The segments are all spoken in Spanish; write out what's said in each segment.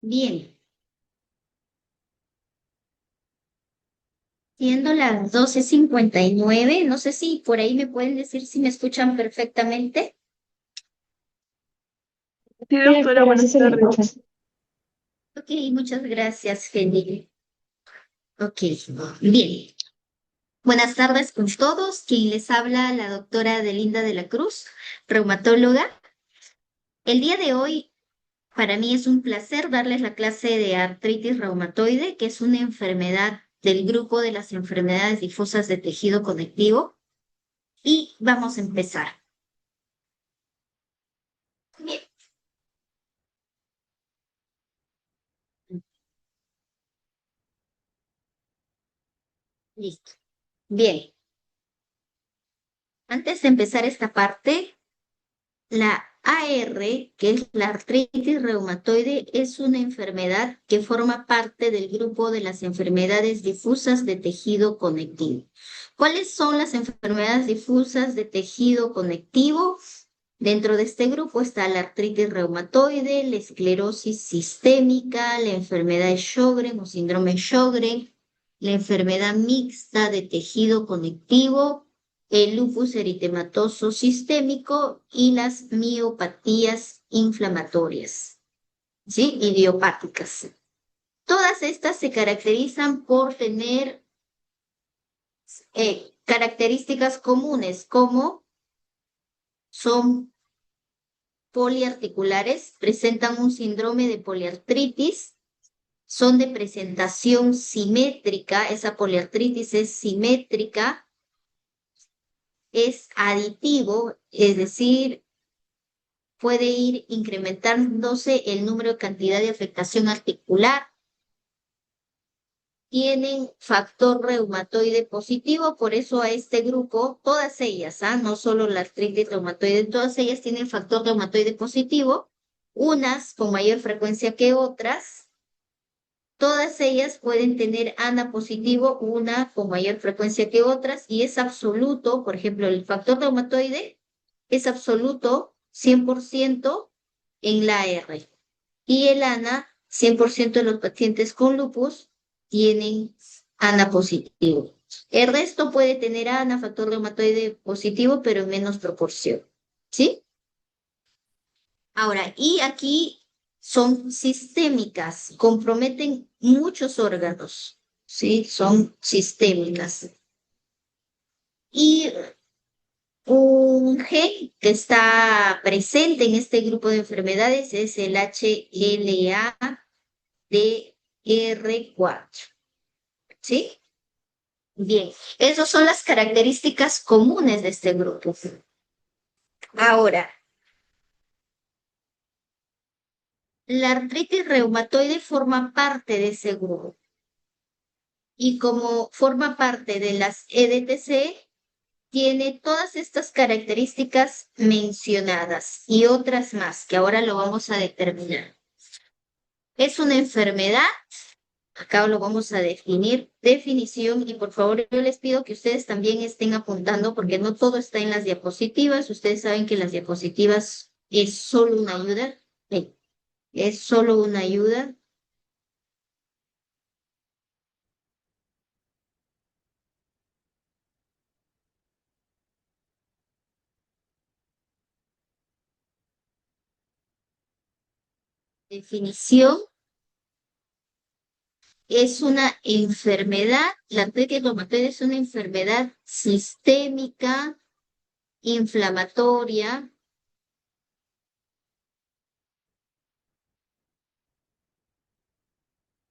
Bien, siendo las 12:59, no sé si por ahí me pueden decir si me escuchan perfectamente. Sí, Sí, doctora, doctora, sí buenas se le tardes. escucha. Ok, muchas gracias, Jenny. Ok, bien. Buenas tardes con todos. Quien les habla, la doctora Delinda de la Cruz, reumatóloga. El día de hoy, para mí es un placer darles la clase de artritis reumatoide, que es una enfermedad del grupo de las enfermedades difusas de tejido conectivo. Y vamos a empezar. Bien, listo. Bien, antes de empezar esta parte, la AR, que es la artritis reumatoide, es una enfermedad que forma parte del grupo de las enfermedades difusas de tejido conectivo. ¿Cuáles son las enfermedades difusas de tejido conectivo? Dentro de este grupo está la artritis reumatoide, la esclerosis sistémica, la enfermedad de Sjögren o síndrome de Sjögren, la enfermedad mixta de tejido conectivo, el lupus eritematoso sistémico y las miopatías inflamatorias, ¿sí? Idiopáticas. Todas estas se caracterizan por tener características comunes como son poliarticulares, presentan un síndrome de poliartritis, son de presentación simétrica, esa poliartritis es simétrica, es aditivo, es decir, puede ir incrementándose el número de cantidad de afectación articular, tienen factor reumatoide positivo, por eso a este grupo, todas ellas, no solo la artritis reumatoide, todas ellas tienen factor reumatoide positivo, unas con mayor frecuencia que otras. Todas ellas pueden tener ANA positivo, una con mayor frecuencia que otras, y es absoluto, por ejemplo, el factor reumatoide es absoluto 100% en la R. Y el ANA, 100% de los pacientes con lupus tienen ANA positivo. El resto puede tener ANA, factor reumatoide positivo, pero en menos proporción. ¿Sí? Ahora, y aquí son sistémicas, comprometen muchos órganos, ¿sí? Son sistémicas. Y un gen que está presente en este grupo de enfermedades es el HLA-DR4, ¿sí? Bien, esas son las características comunes de este grupo. Ahora, la artritis reumatoide forma parte de ese grupo. Y como forma parte de las EDTC, tiene todas estas características mencionadas y otras más que ahora lo vamos a determinar. Es una enfermedad, acá lo vamos a definir, definición, y por favor yo les pido que ustedes también estén apuntando porque no todo está en las diapositivas. Ustedes saben que las diapositivas es solo una ayuda, es solo una ayuda. Definición. Es una enfermedad, la artritis reumatoide es una enfermedad sistémica, inflamatoria,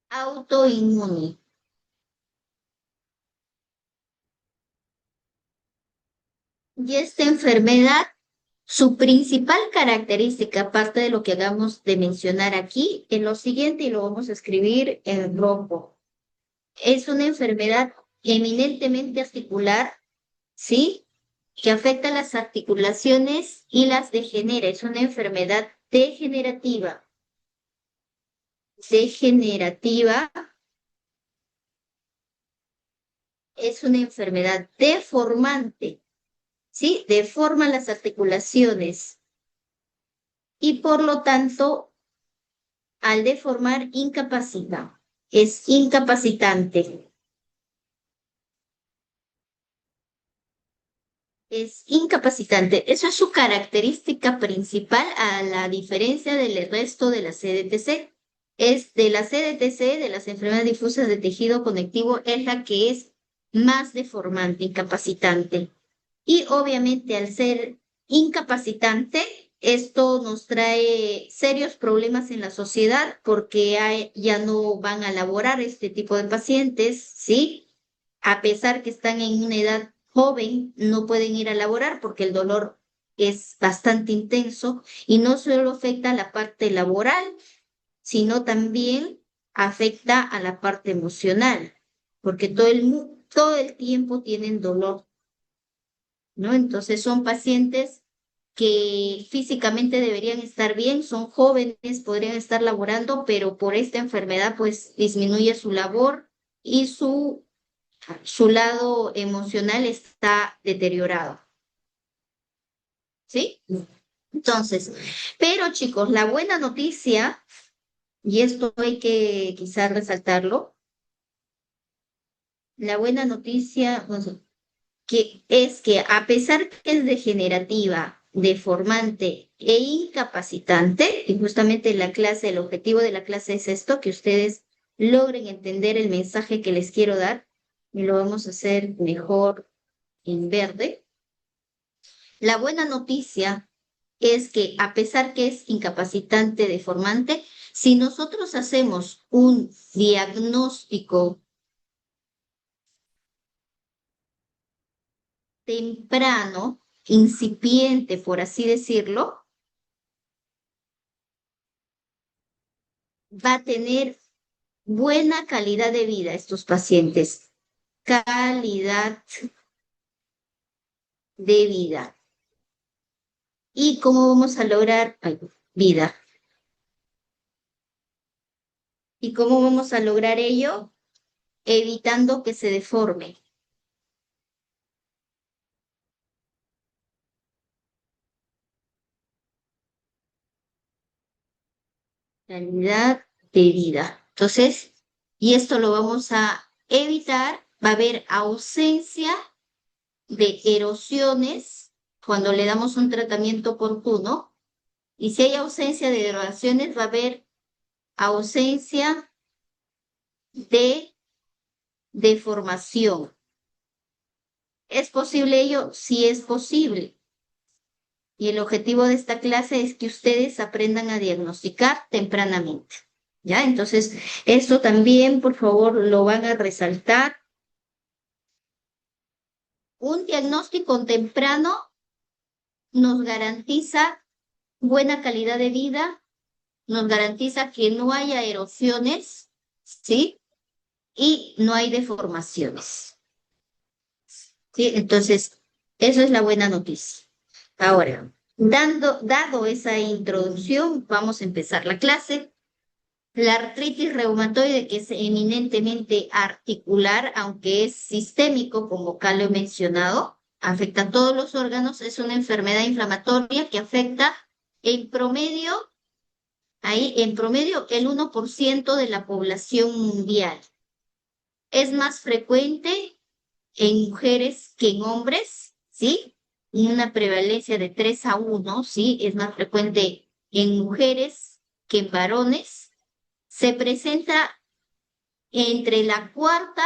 autoinmune. Y esta enfermedad, su principal característica, aparte de lo que acabamos de mencionar aquí, en lo siguiente, y lo vamos a escribir en rojo, es una enfermedad eminentemente articular, ¿sí? Que afecta las articulaciones y las degenera. Es una enfermedad degenerativa. Degenerativa es una enfermedad deformante, ¿sí? Deforma las articulaciones y por lo tanto al deformar incapacita, es incapacitante. Es incapacitante. Eso es su característica principal a la diferencia del resto de la CDTC. Es de la CDTC, de las enfermedades difusas de tejido conectivo, es la que es más deformante, incapacitante. Y obviamente al ser incapacitante, esto nos trae serios problemas en la sociedad porque ya no van a laborar este tipo de pacientes, ¿sí? A pesar que están en una edad joven, no pueden ir a laborar porque el dolor es bastante intenso y no solo afecta a la parte laboral, sino también afecta a la parte emocional, porque todo el tiempo tienen dolor, ¿no? Entonces son pacientes que físicamente deberían estar bien, son jóvenes, podrían estar laborando, pero por esta enfermedad pues disminuye su labor y su lado emocional está deteriorado, ¿sí? Entonces, pero chicos, la buena noticia, y esto hay que quizás resaltarlo, la buena noticia que es que a pesar que es degenerativa, deformante e incapacitante, y justamente la clase, el objetivo de la clase es esto, que ustedes logren entender el mensaje que les quiero dar, y lo vamos a hacer mejor en verde. La buena noticia es que a pesar que es incapacitante, deformante, si nosotros hacemos un diagnóstico temprano, incipiente, por así decirlo, va a tener buena calidad de vida estos pacientes. Calidad de vida. ¿Y cómo vamos a lograr vida? ¿Y cómo vamos a lograr ello? Evitando que se deforme. Calidad de vida. Entonces, y esto lo vamos a evitar, va a haber ausencia de erosiones cuando le damos un tratamiento oportuno. Y si hay ausencia de erosiones, va a haber ausencia de deformación. ¿Es posible ello? Sí es posible. Y el objetivo de esta clase es que ustedes aprendan a diagnosticar tempranamente. ¿Ya? Entonces, esto también, por favor, lo van a resaltar. Un diagnóstico temprano nos garantiza buena calidad de vida, nos garantiza que no haya erosiones, ¿sí? Y no hay deformaciones, ¿sí? Entonces, eso es la buena noticia. Ahora, dado esa introducción, vamos a empezar la clase. La artritis reumatoide, que es eminentemente articular, aunque es sistémico, como acá lo he mencionado, afecta a todos los órganos, es una enfermedad inflamatoria que afecta en promedio, ahí en promedio, el 1% de la población mundial. Es más frecuente en mujeres que en hombres, ¿sí? Y una prevalencia de 3-1, ¿sí? Es más frecuente en mujeres que en varones. Se presenta entre la cuarta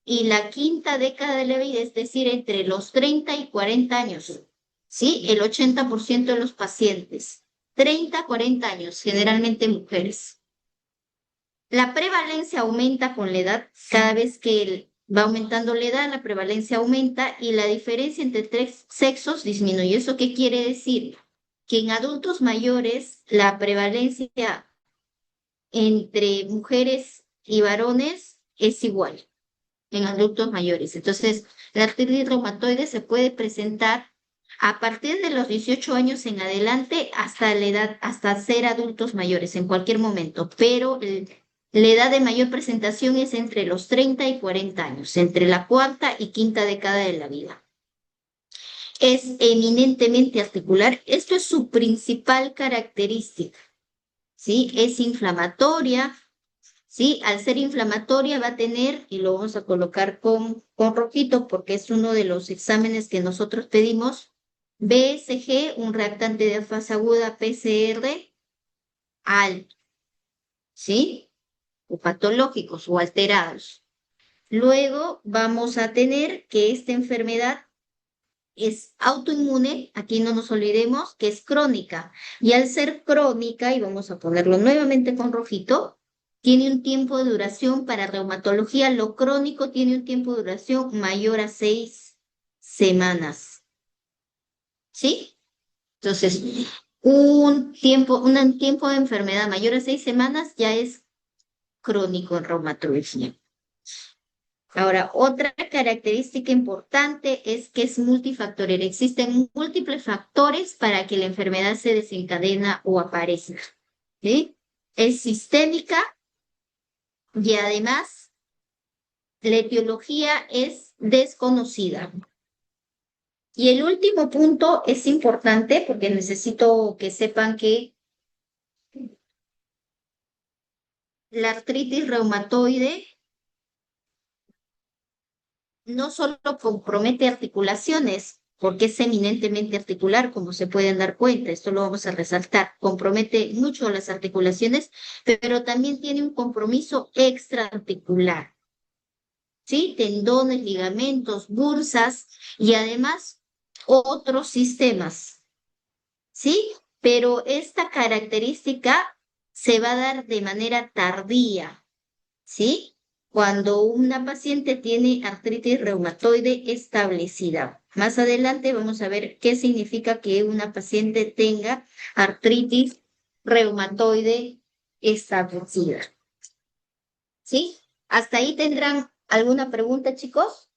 y la quinta década de la vida, es decir, entre los 30 y 40 años, ¿sí? El 80% de los pacientes, 30-40 años, generalmente mujeres. La prevalencia aumenta con la edad, cada vez que va aumentando la edad, la prevalencia aumenta y la diferencia entre tres sexos disminuye. ¿Eso qué quiere decir? Que en adultos mayores la prevalencia entre mujeres y varones es igual en adultos mayores. Entonces, la artritis reumatoide se puede presentar a partir de los 18 años en adelante hasta la edad, hasta ser adultos mayores en cualquier momento, pero la edad de mayor presentación es entre los 30 y 40 años, entre la cuarta y quinta década de la vida. Es eminentemente articular. Esto es su principal característica. ¿sí? Es inflamatoria, ¿sí? Al ser inflamatoria va a tener, y lo vamos a colocar con rojito porque es uno de los exámenes que nosotros pedimos, BSG, un reactante de fase aguda PCR alto, ¿sí? O patológicos o alterados. Luego vamos a tener que esta enfermedad es autoinmune, aquí no nos olvidemos que es crónica, y al ser crónica, y vamos a ponerlo nuevamente con rojito, tiene un tiempo de duración para reumatología, lo crónico tiene un tiempo de duración mayor a 6 semanas, ¿sí? Entonces, un tiempo de enfermedad mayor a 6 semanas ya es crónico en reumatología. Ahora, otra característica importante es que es multifactorial. Existen múltiples factores para que la enfermedad se desencadena o aparezca, ¿sí? Es sistémica y además la etiología es desconocida. Y el último punto es importante porque necesito que sepan que la artritis reumatoide no solo compromete articulaciones, porque es eminentemente articular, como se pueden dar cuenta, esto lo vamos a resaltar, compromete mucho las articulaciones, pero también tiene un compromiso extraarticular, ¿sí? Tendones, ligamentos, bursas y además otros sistemas, ¿sí? Pero esta característica se va a dar de manera tardía, ¿sí? Cuando una paciente tiene artritis reumatoide establecida. Más adelante vamos a ver qué significa que una paciente tenga artritis reumatoide establecida. ¿Sí? ¿Hasta ahí tendrán alguna pregunta, chicos?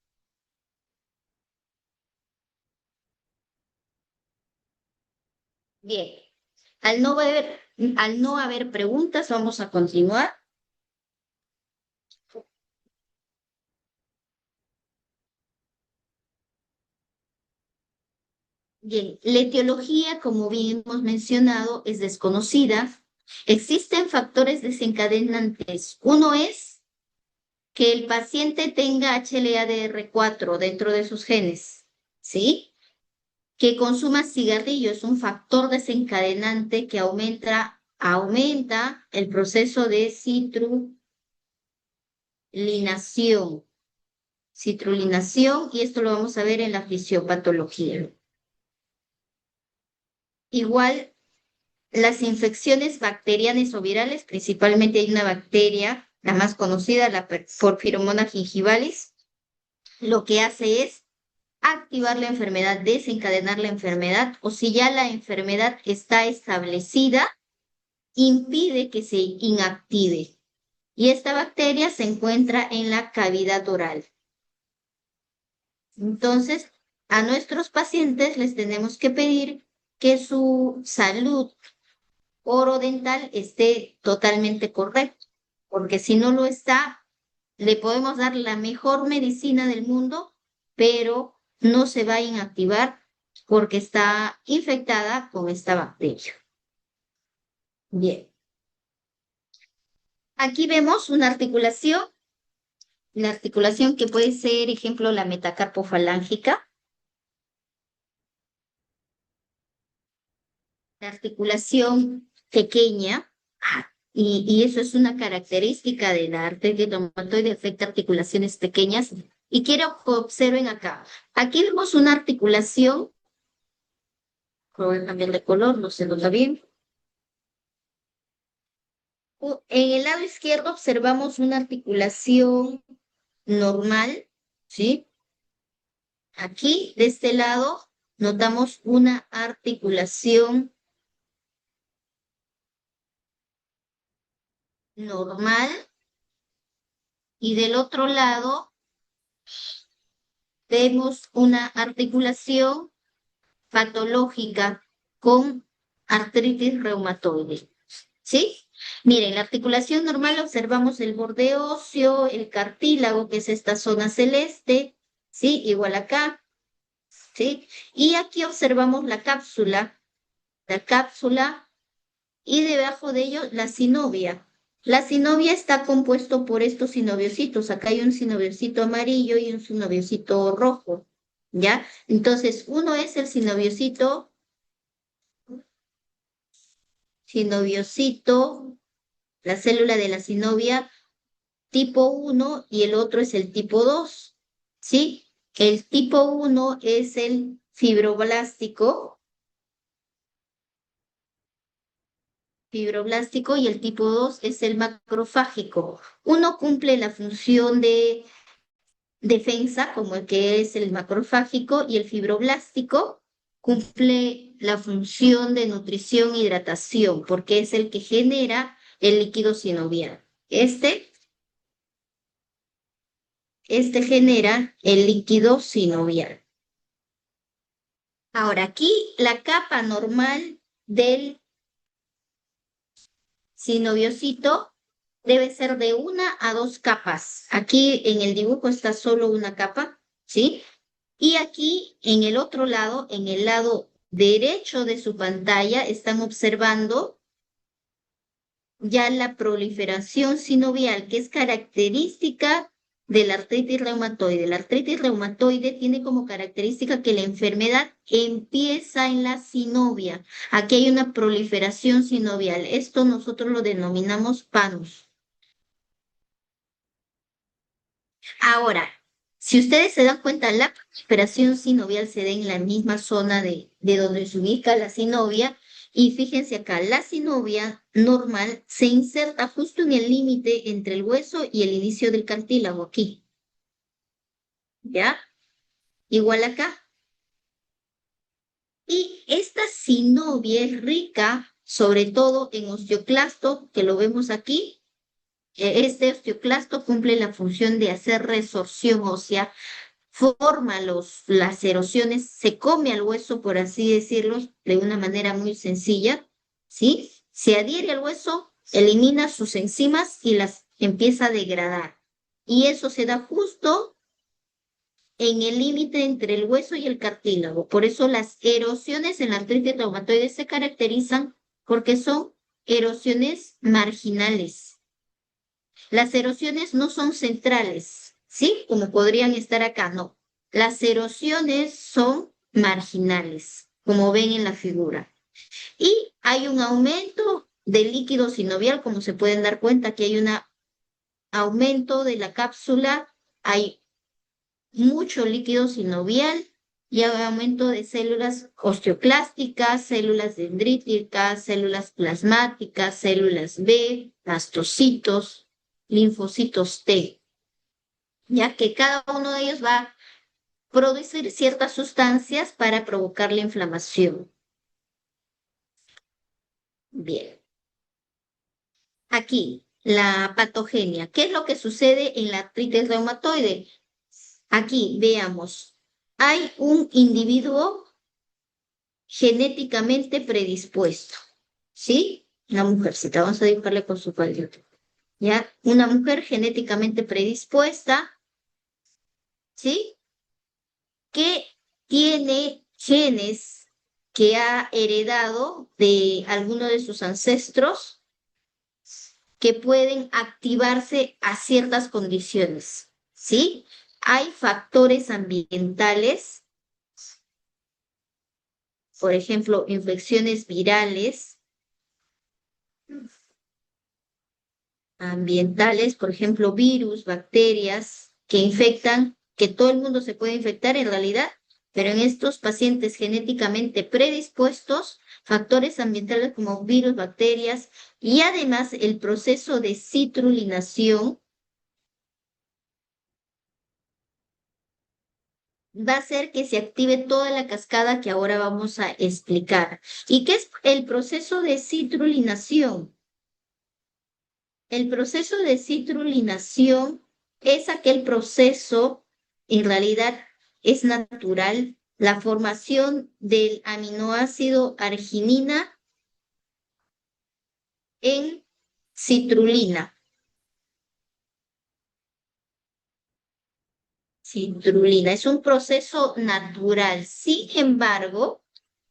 Bien. Al no haber, al no haber preguntas, vamos a continuar. Bien, la etiología, como bien hemos mencionado, es desconocida. Existen factores desencadenantes. Uno es que el paciente tenga HLA-DR4 dentro de sus genes, ¿sí? Que consuma cigarrillo es un factor desencadenante que aumenta el proceso de citrulinación, y esto lo vamos a ver en la fisiopatología. Igual las infecciones bacterianas o virales, principalmente hay una bacteria, la más conocida, la Porphyromonas gingivalis, lo que hace es activar la enfermedad, desencadenar la enfermedad, o si ya la enfermedad está establecida, impide que se inactive. Y esta bacteria se encuentra en la cavidad oral. Entonces, a nuestros pacientes les tenemos que pedir que su salud orodental esté totalmente correcto, porque si no lo está, le podemos dar la mejor medicina del mundo, pero no se va a inactivar porque está infectada con esta bacteria. Bien, aquí vemos una articulación, la articulación que puede ser, ejemplo, la metacarpofalángica, la articulación pequeña. Y eso es una característica de la artritis reumatoide, afecta articulaciones pequeñas. Y quiero que observen acá. Aquí vemos una articulación, voy a cambiar de color, no se nota bien. En el lado izquierdo observamos una articulación normal, ¿sí? Aquí, de este lado, notamos una articulación normal y del otro lado vemos una articulación patológica con artritis reumatoide. ¿Sí? Miren, la articulación normal observamos el borde óseo, el cartílago, que es esta zona celeste, ¿sí? Igual acá, ¿sí? Y aquí observamos la cápsula y debajo de ello la sinovia. La sinovia está compuesto por estos sinoviocitos. Acá hay un sinoviocito amarillo y un sinoviocito rojo, ¿ya? Entonces, uno es el sinoviocito, la célula de la sinovia tipo 1 y el otro es el tipo 2, ¿sí? El tipo 1 es el fibroblástico y el tipo 2 es el macrofágico. Uno cumple la función de defensa, como el que es el macrofágico, y el fibroblástico cumple la función de nutrición e hidratación, porque es el que genera el líquido sinovial. Este genera el líquido sinovial. Ahora, aquí la capa normal del sinoviocito debe ser de 1 a 2 capas. Aquí en el dibujo está solo una capa, ¿sí? Y aquí en el otro lado, en el lado derecho de su pantalla, están observando ya la proliferación sinovial, que es característica de la artritis reumatoide. La artritis reumatoide tiene como característica que la enfermedad empieza en la sinovia. Aquí hay una proliferación sinovial. Esto nosotros lo denominamos PANUS. Ahora, si ustedes se dan cuenta, la proliferación sinovial se da en la misma zona de donde se ubica la sinovia. Y fíjense acá, la sinovia normal se inserta justo en el límite entre el hueso y el inicio del cartílago, aquí. ¿Ya? Igual acá. Y esta sinovia es rica, sobre todo en osteoclasto, que lo vemos aquí. Este osteoclasto cumple la función de hacer resorción ósea, forma las erosiones, se come al hueso, por así decirlo, de una manera muy sencilla, ¿sí? Se adhiere al hueso, elimina sus enzimas y las empieza a degradar. Y eso se da justo en el límite entre el hueso y el cartílago. Por eso las erosiones en la artritis reumatoide se caracterizan porque son erosiones marginales. Las erosiones no son centrales, ¿sí? Como podrían estar acá, no. Las erosiones son marginales, como ven en la figura. Y hay un aumento del líquido sinovial, como se pueden dar cuenta, que hay un aumento de la cápsula, hay mucho líquido sinovial y hay aumento de células osteoclásticas, células dendríticas, células plasmáticas, células B, mastocitos, linfocitos T, ya que cada uno de ellos va a producir ciertas sustancias para provocar la inflamación. Bien, aquí la patogenia. ¿Qué es lo que sucede en la artritis reumatoide? Aquí veamos, hay un individuo genéticamente predispuesto, ¿sí? Una mujercita, vamos a dibujarle con su palito, ¿ya? Una mujer genéticamente predispuesta, ¿sí? Que tiene genes que ha heredado de alguno de sus ancestros que pueden activarse a ciertas condiciones, ¿sí? Hay factores ambientales, por ejemplo, infecciones virales, ambientales, por ejemplo, virus, bacterias que infectan, que todo el mundo se puede infectar en realidad, pero en estos pacientes genéticamente predispuestos, factores ambientales como virus, bacterias y además el proceso de citrulinación va a hacer que se active toda la cascada que ahora vamos a explicar. ¿Y qué es el proceso de citrulinación? El proceso de citrulinación es aquel proceso, en realidad es natural, la formación del aminoácido arginina en citrulina. Citrulina es un proceso natural. Sin embargo,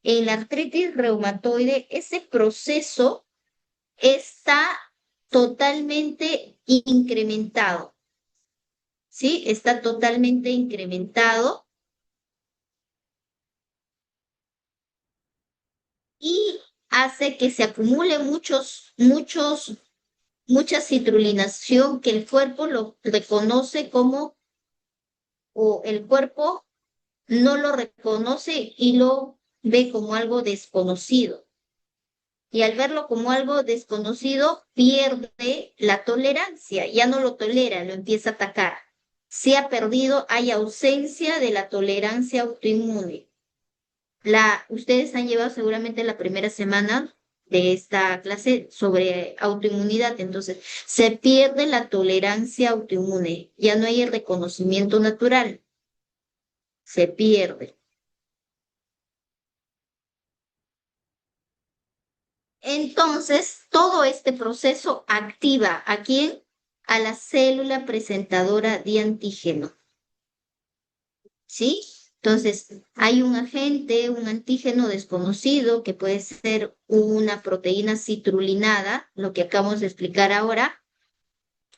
en la artritis reumatoide, ese proceso está totalmente incrementado, ¿sí? Está totalmente incrementado y hace que se acumule mucha citrulinación que el cuerpo lo reconoce como, o el cuerpo no lo reconoce y lo ve como algo desconocido. Y al verlo como algo desconocido, pierde la tolerancia, ya no lo tolera, lo empieza a atacar. Se ha perdido, hay ausencia de la tolerancia autoinmune. Ustedes han llevado seguramente la primera semana de esta clase sobre autoinmunidad, entonces se pierde la tolerancia autoinmune, ya no hay el reconocimiento natural, se pierde. Entonces, todo este proceso activa ¿a quién? A la célula presentadora de antígeno, ¿sí? Entonces, hay un agente, un antígeno desconocido que puede ser una proteína citrulinada, lo que acabamos de explicar ahora,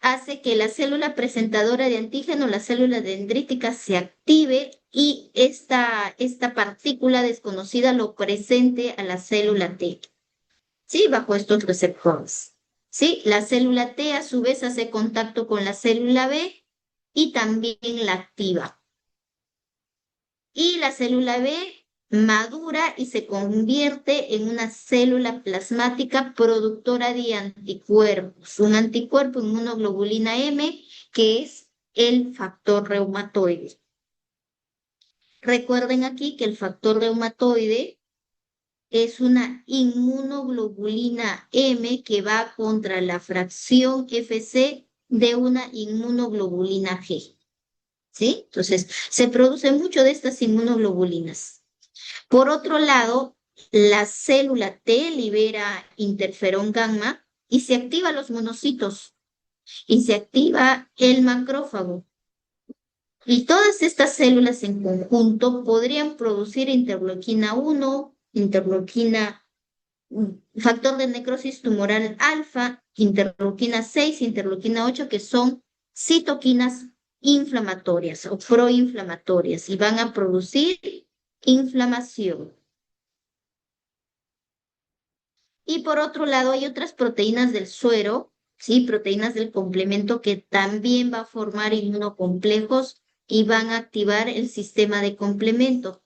hace que la célula presentadora de antígeno, la célula dendrítica, se active y esta partícula desconocida lo presente a la célula T. ¿Sí? Bajo estos receptores. ¿Sí? La célula T a su vez hace contacto con la célula B y también la activa. Y la célula B madura y se convierte en una célula plasmática productora de anticuerpos, un anticuerpo inmunoglobulina M que es el factor reumatoide. Recuerden aquí que el factor reumatoide es una inmunoglobulina M que va contra la fracción FC de una inmunoglobulina G. ¿Sí? Entonces, se produce mucho de estas inmunoglobulinas. Por otro lado, la célula T libera interferón gamma y se activa los monocitos y se activa el macrófago. Y todas estas células en conjunto podrían producir interleuquina 1, interleuquina factor de necrosis tumoral alfa, interleuquina 6, interleuquina 8, que son citoquinas inflamatorias o proinflamatorias y van a producir inflamación. Y por otro lado, hay otras proteínas del suero, ¿sí? Proteínas del complemento que también va a formar inmunocomplejos y van a activar el sistema de complemento,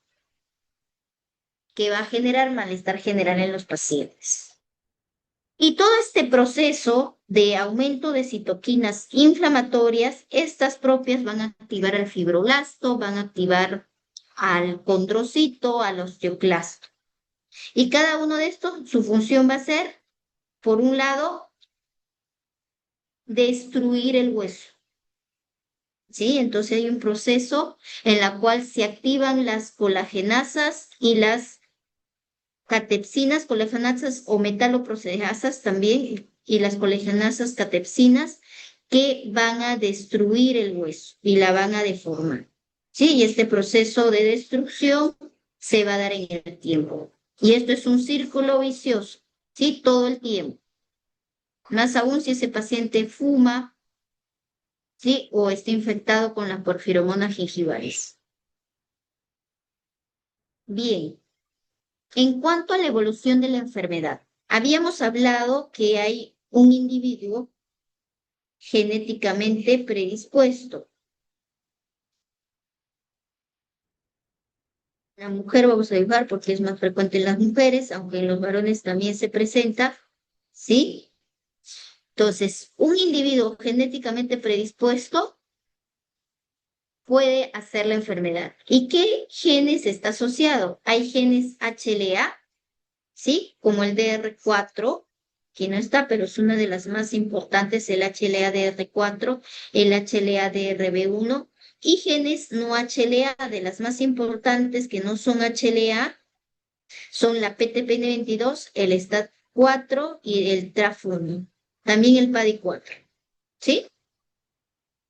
que va a generar malestar general en los pacientes. Y todo este proceso de aumento de citoquinas inflamatorias, estas propias van a activar al fibroblasto, van a activar al condrocito, al osteoclasto. Y cada uno de estos, su función va a ser, por un lado, destruir el hueso. ¿Sí? Entonces hay un proceso en el cual se activan las colagenasas y las catepsinas, colagenasas o metaloproteasas también, y las colagenasas catepsinas que van a destruir el hueso y la van a deformar. ¿Sí? Y este proceso de destrucción se va a dar en el tiempo. Y esto es un círculo vicioso, ¿sí? Todo el tiempo. Más aún si ese paciente fuma, ¿sí? O está infectado con las porfiromonas gingivales. Bien. En cuanto a la evolución de la enfermedad, habíamos hablado que hay un individuo genéticamente predispuesto. La mujer vamos a dibujar porque es más frecuente en las mujeres, aunque en los varones también se presenta, ¿sí? Entonces, un individuo genéticamente predispuesto puede hacer la enfermedad. ¿Y qué genes está asociado? Hay genes HLA, ¿sí? Como el DR4, que no está, pero es una de las más importantes, el HLA-DR4, el HLA-DRB1, y genes no HLA, de las más importantes que no son HLA, son la PTPN22, el STAT4 y el TRAF1, también el PADI4, ¿sí?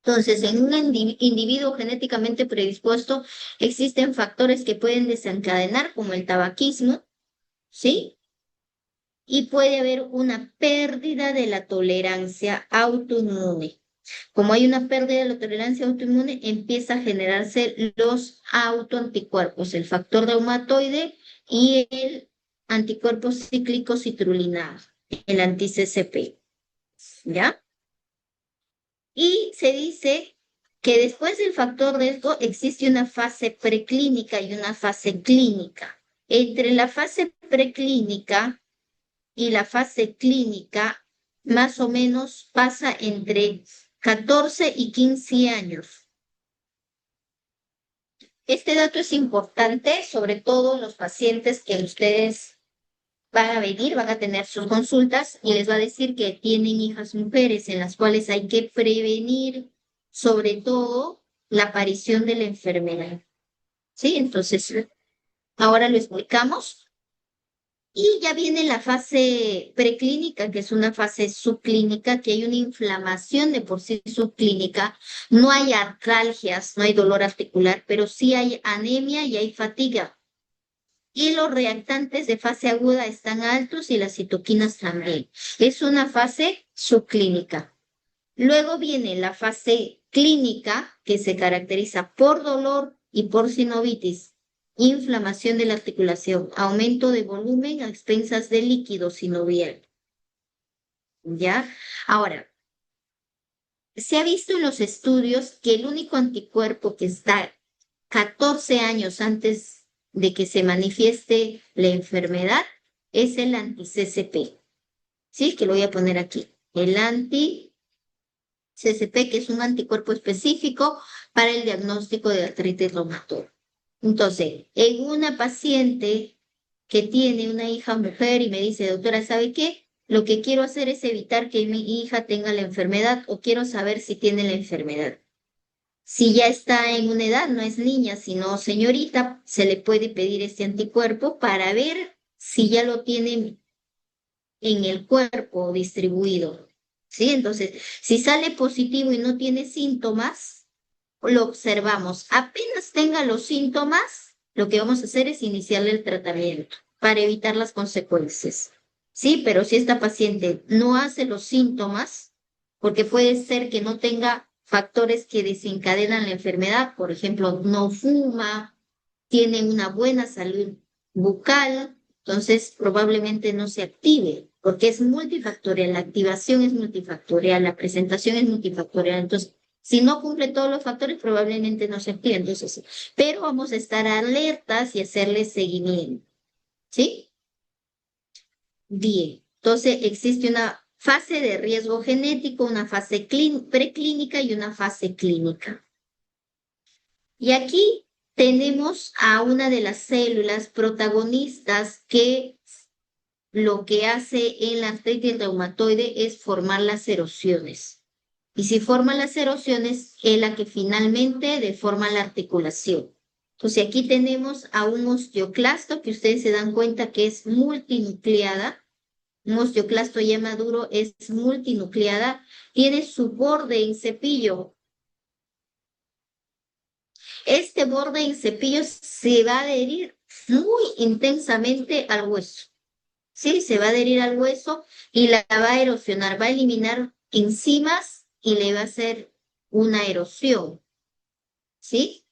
Entonces, en un individuo genéticamente predispuesto existen factores que pueden desencadenar, como el tabaquismo, ¿sí? y puede haber una pérdida de la tolerancia autoinmune. Como hay una pérdida de la tolerancia autoinmune, empieza a generarse los autoanticuerpos, el factor reumatoide y el anticuerpo cíclico citrulinado, el anti-CCP, ¿ya? Y se dice que después del factor riesgo existe una fase preclínica y una fase clínica. Entre la fase preclínica y la fase clínica, más o menos pasa entre 14 y 15 años. Este dato es importante, sobre todo en los pacientes que ustedes van a venir, van a tener sus consultas y les va a decir que tienen hijas mujeres en las cuales hay que prevenir, sobre todo, la aparición de la enfermedad. ¿Sí? Entonces, ahora lo explicamos. Y ya viene la fase preclínica, que es una fase subclínica, que hay una inflamación de por sí subclínica. No hay artralgias, no hay dolor articular, pero sí hay anemia y hay fatiga. Y los reactantes de fase aguda están altos y las citoquinas también. Es una fase subclínica. Luego viene la fase clínica, que se caracteriza por dolor y por sinovitis, inflamación de la articulación, aumento de volumen a expensas del líquido sinovial. ¿Ya? Ahora, se ha visto en los estudios que el único anticuerpo que está 14 años antes de que se manifieste la enfermedad es el anti-CCP. ¿Sí? Que lo voy a poner aquí. El anti-CCP, que es un anticuerpo específico para el diagnóstico de artritis reumatoide. Entonces, en una paciente que tiene una hija mujer y me dice, doctora, ¿sabe qué? Lo que quiero hacer es evitar que mi hija tenga la enfermedad o quiero saber si tiene la enfermedad. Si ya está en una edad, no es niña, sino señorita, se le puede pedir este anticuerpo para ver si ya lo tiene en el cuerpo distribuido. ¿Sí? Entonces, si sale positivo y no tiene síntomas, lo observamos. Apenas tenga los síntomas, lo que vamos a hacer es iniciarle el tratamiento para evitar las consecuencias. Sí, pero si esta paciente no hace los síntomas, porque puede ser que no tenga factores que desencadenan la enfermedad, por ejemplo, no fuma, tiene una buena salud bucal, entonces probablemente no se active, porque es multifactorial, la activación es multifactorial, la presentación es multifactorial, entonces si no cumple todos los factores, probablemente no se active, entonces sí. Pero vamos a estar alertas y hacerle seguimiento, ¿sí? Bien, entonces existe una fase de riesgo genético, una fase preclínica y una fase clínica. Y aquí tenemos a una de las células protagonistas que lo que hace en la artritis reumatoide es formar las erosiones. Y si forma las erosiones, es la que finalmente deforma la articulación. Entonces aquí tenemos a un osteoclasto que ustedes se dan cuenta que es multinucleada. Un osteoclasto ya maduro es multinucleada, tiene su borde en cepillo. Este borde en cepillo se va a adherir muy intensamente al hueso. ¿Sí? Se va a adherir al hueso y la va a erosionar, va a eliminar enzimas y le va a hacer una erosión. ¿Sí?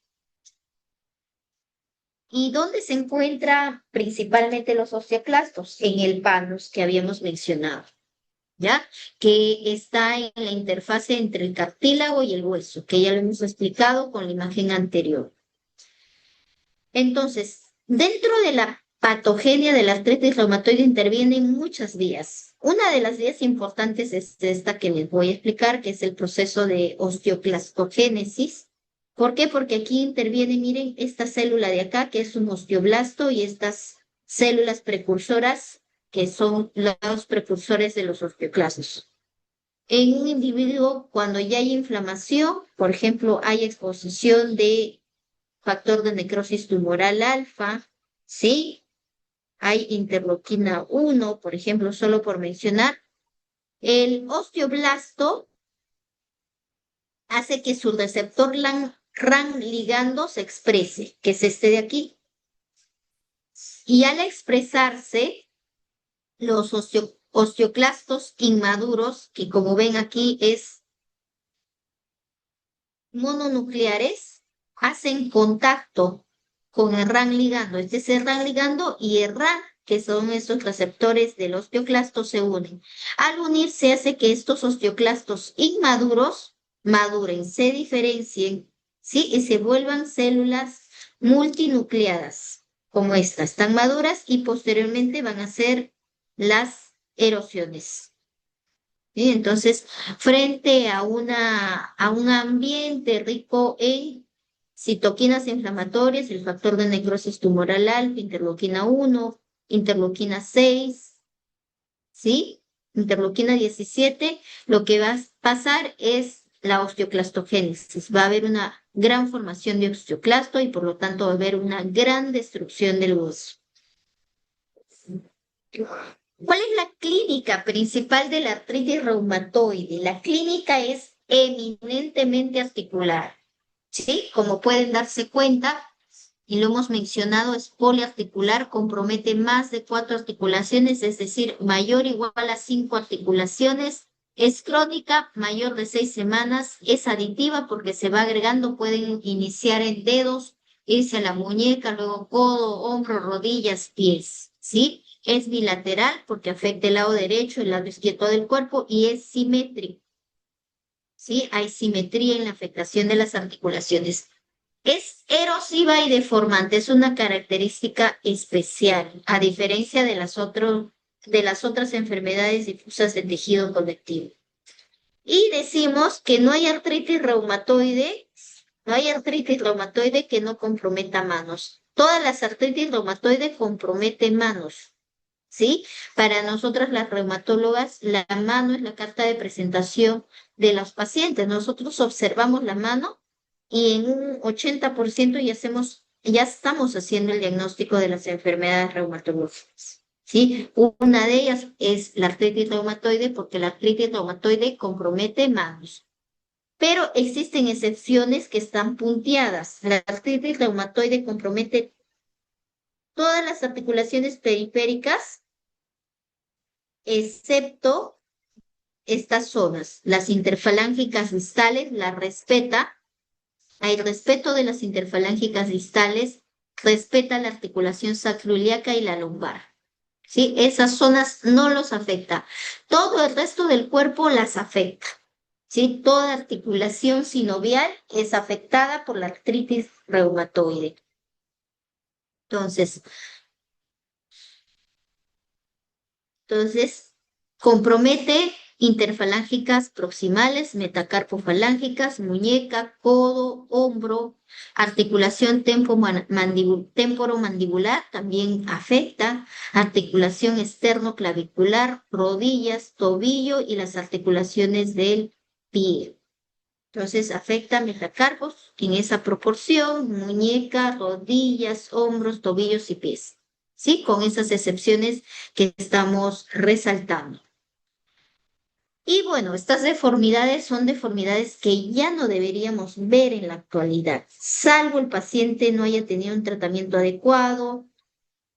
¿Y dónde se encuentran principalmente los osteoclastos? En el panus que habíamos mencionado, ¿ya? Que está en la interfase entre el cartílago y el hueso, que ya lo hemos explicado con la imagen anterior. Entonces, dentro de la patogenia de la artritis reumatoide intervienen muchas vías. Una de las vías importantes es esta que les voy a explicar, que es el proceso de osteoclastogénesis. ¿Por qué? Porque aquí interviene, miren, esta célula de acá, que es un osteoblasto, y estas células precursoras, que son los precursores de los osteoclastos. En un individuo, cuando ya hay inflamación, por ejemplo, hay exposición de factor de necrosis tumoral alfa, ¿sí? Hay interleuquina 1, por ejemplo, solo por mencionar. El osteoblasto hace que su receptor RAN ligando se exprese, que es este de aquí. Y al expresarse, Los osteoclastos inmaduros, que como ven aquí es mononucleares, hacen contacto con el RAN ligando. Este es el RAN ligando y el RAN, que son estos receptores del osteoclasto, se unen. Al unirse hace que estos osteoclastos inmaduros maduren, se diferencien, ¿sí? Y se vuelvan células multinucleadas, como esta. Están maduras y posteriormente van a ser las erosiones. ¿Sí? Entonces, frente a un ambiente rico en citoquinas inflamatorias, el factor de necrosis tumoral alfa, interleuquina 1, interleuquina 6, ¿sí? Interleuquina 17, lo que va a pasar es la osteoclastogénesis. Va a haber una gran formación de osteoclasto y por lo tanto va a haber una gran destrucción del hueso. ¿Cuál es la clínica principal de la artritis reumatoide? La clínica es eminentemente articular, ¿sí? Como pueden darse cuenta, y lo hemos mencionado, es poliarticular, compromete más de 4 articulaciones, es decir, mayor o igual a 5 articulaciones. Es crónica, mayor de 6 semanas, es aditiva porque se va agregando, pueden iniciar en dedos, irse a la muñeca, luego codo, hombro, rodillas, pies, ¿sí? Es bilateral porque afecta el lado derecho, el lado izquierdo del cuerpo y es simétrico, ¿sí? Hay simetría en la afectación de las articulaciones. Es erosiva y deformante, es una característica especial, a diferencia de las otras enfermedades difusas del tejido conectivo. Y decimos que no hay artritis reumatoide que no comprometa manos. Todas las artritis reumatoides comprometen manos, ¿sí? Para nosotras las reumatólogas, la mano es la carta de presentación de los pacientes. Nosotros observamos la mano y en un 80% ya estamos haciendo el diagnóstico de las enfermedades reumatológicas, ¿sí? Una de ellas es la artritis reumatoide porque la artritis reumatoide compromete manos. Pero existen excepciones que están punteadas. La artritis reumatoide compromete todas las articulaciones periféricas excepto estas zonas. Las interfalángicas distales las respeta. Hay respeto de las interfalángicas distales, respeta la articulación sacroiliaca y la lumbar. ¿Sí? Esas zonas no los afecta. Todo el resto del cuerpo las afecta. ¿Sí? Toda articulación sinovial es afectada por la artritis reumatoide. Entonces, Entonces, compromete interfalángicas proximales, metacarpofalángicas, muñeca, codo, hombro, articulación temporomandibular, también afecta, articulación externo-clavicular, rodillas, tobillo y las articulaciones del pie. Entonces, afecta metacarpos en esa proporción, muñeca, rodillas, hombros, tobillos y pies. ¿Sí? Con esas excepciones que estamos resaltando. Y bueno, estas deformidades son deformidades que ya no deberíamos ver en la actualidad, salvo el paciente no haya tenido un tratamiento adecuado,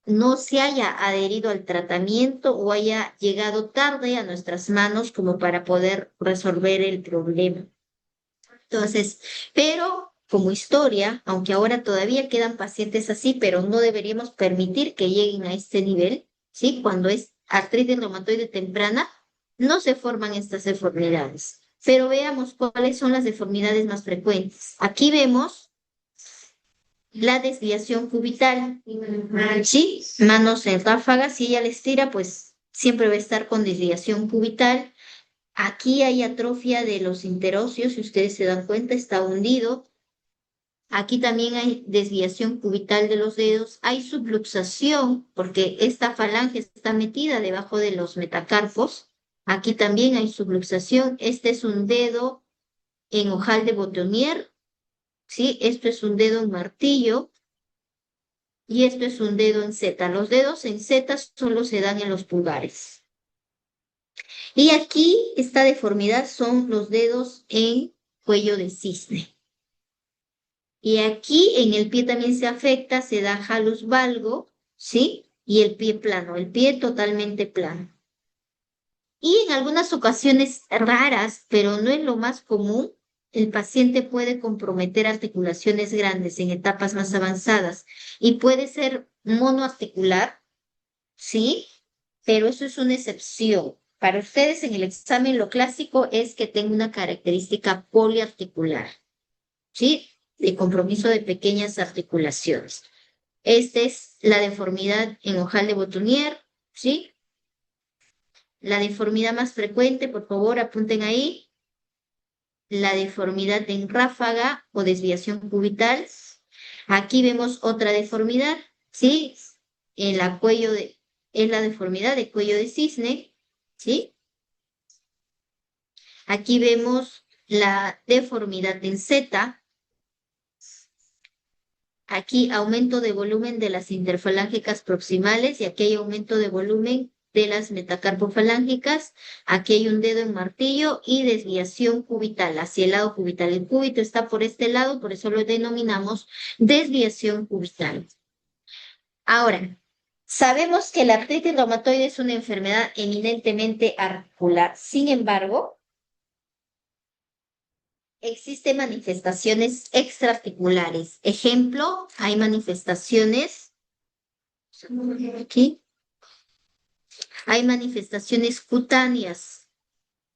no se haya adherido al tratamiento o haya llegado tarde a nuestras manos como para poder resolver el problema. Entonces, pero como historia, aunque ahora todavía quedan pacientes así, pero no deberíamos permitir que lleguen a este nivel, ¿sí? Cuando es artritis reumatoide temprana, no se forman estas deformidades. Pero veamos cuáles son las deformidades más frecuentes. Aquí vemos la desviación cubital, ¿sí? Manos en ráfaga, si ella les tira, pues siempre va a estar con desviación cubital. Aquí hay atrofia de los interóseos, si ustedes se dan cuenta, está hundido. Aquí también hay desviación cubital de los dedos. Hay subluxación, porque esta falange está metida debajo de los metacarpos. Aquí también hay subluxación. Este es un dedo en ojal de Botonier, ¿sí? Esto es un dedo en martillo y esto es un dedo en Z. Los dedos en Z solo se dan en los pulgares. Y aquí, esta deformidad son los dedos en cuello de cisne. Y aquí en el pie también se afecta, se da jalus valgo, ¿sí? y el pie plano, el pie totalmente plano. Y en algunas ocasiones raras, pero no es lo más común, el paciente puede comprometer articulaciones grandes en etapas más avanzadas y puede ser monoarticular, ¿sí? Pero eso es una excepción. Para ustedes en el examen lo clásico es que tenga una característica poliarticular, ¿sí? De compromiso de pequeñas articulaciones. Esta es la deformidad en ojal de Botonier, ¿sí? La deformidad más frecuente, por favor, apunten ahí. La deformidad en ráfaga o desviación cubital. Aquí vemos otra deformidad, ¿sí? En la es la deformidad de cuello de cisne, ¿sí? Aquí vemos la deformidad en Z. Aquí aumento de volumen de las interfalángicas proximales y aquí hay aumento de volumen de las metacarpofalángicas. Aquí hay un dedo en martillo y desviación cubital hacia el lado cubital. El cúbito está por este lado, por eso lo denominamos desviación cubital. Ahora, sabemos que la artritis reumatoide es una enfermedad eminentemente articular. Sin embargo, existen manifestaciones extraarticulares. Ejemplo, hay manifestaciones aquí, hay manifestaciones cutáneas.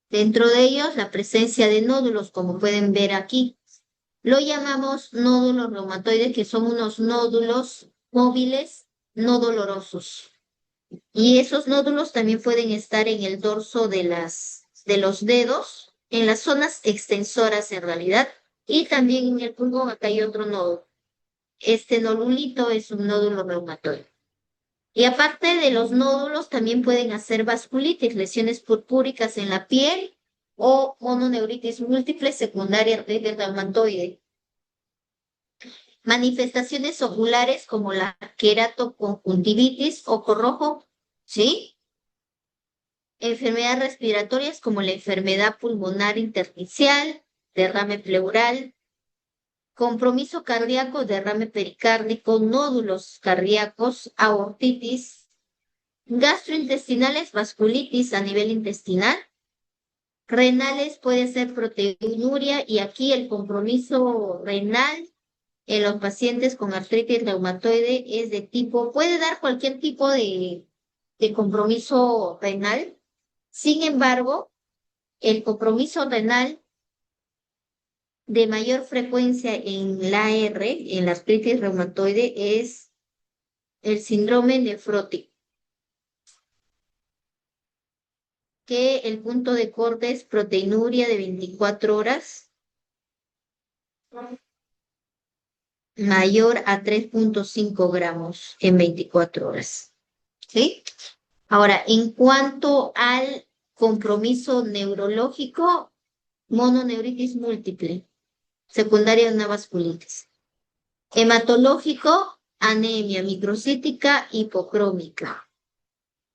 Dentro de ellos, la presencia de nódulos, como pueden ver aquí. Lo llamamos nódulos reumatoides, que son unos nódulos móviles no dolorosos. Y esos nódulos también pueden estar en el dorso de los dedos, en las zonas extensoras en realidad, y también en el pulmón, acá hay otro nódulo. Este nodulito es un nódulo reumatoide. Y aparte de los nódulos, también pueden hacer vasculitis, lesiones purpúricas en la piel o mononeuritis múltiple secundaria artritis reumatoide. Manifestaciones oculares como la queratoconjuntivitis, ojo rojo, ¿sí? Enfermedades respiratorias como la enfermedad pulmonar intersticial, derrame pleural, compromiso cardíaco, derrame pericárdico, nódulos cardíacos, aortitis, gastrointestinales, vasculitis a nivel intestinal, renales puede ser proteinuria y aquí el compromiso renal en los pacientes con artritis reumatoide es de tipo, puede dar cualquier tipo de compromiso renal. Sin embargo, el compromiso renal de mayor frecuencia en la R, en la artritis reumatoide, es el síndrome nefrótico, que el punto de corte es proteinuria de 24 horas mayor a 3,5 gramos en 24 horas. ¿Sí? Ahora, en cuanto al compromiso neurológico, mononeuritis múltiple, secundaria de una vasculitis. Hematológico, anemia microcítica hipocrómica.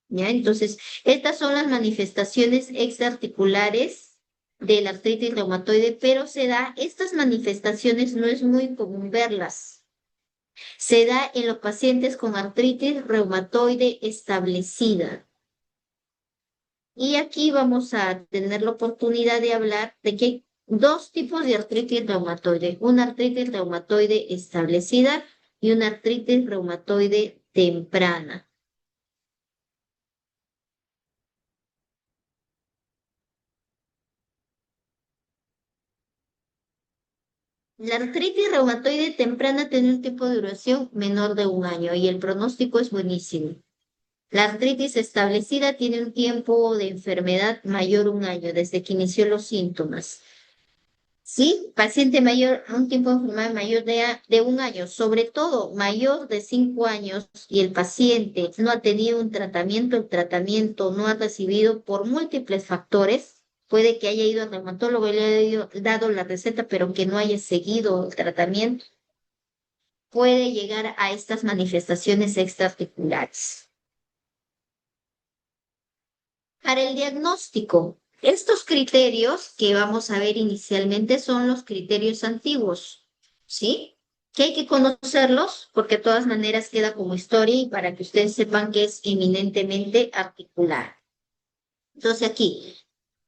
¿Ya? Entonces, estas son las manifestaciones extraarticulares de la artritis reumatoide, pero estas manifestaciones no es muy común verlas. Se da en los pacientes con artritis reumatoide establecida. Y aquí vamos a tener la oportunidad de hablar de que hay dos tipos de artritis reumatoide, una artritis reumatoide establecida y una artritis reumatoide temprana. La artritis reumatoide temprana tiene un tiempo de duración menor de 1 año y el pronóstico es buenísimo. La artritis establecida tiene un tiempo de enfermedad mayor a 1 año, desde que inició los síntomas. Sí, paciente mayor, un tiempo de enfermedad mayor de 1 año, sobre todo mayor de 5 años, y el paciente no ha tenido un tratamiento, el tratamiento no ha recibido por múltiples factores. Puede que haya ido al reumatólogo y le haya dado la receta, pero que no haya seguido el tratamiento. Puede llegar a estas manifestaciones extraarticulares. Para el diagnóstico, estos criterios que vamos a ver inicialmente son los criterios antiguos, ¿sí? que hay que conocerlos porque de todas maneras queda como historia y para que ustedes sepan que es eminentemente articular. Entonces aquí,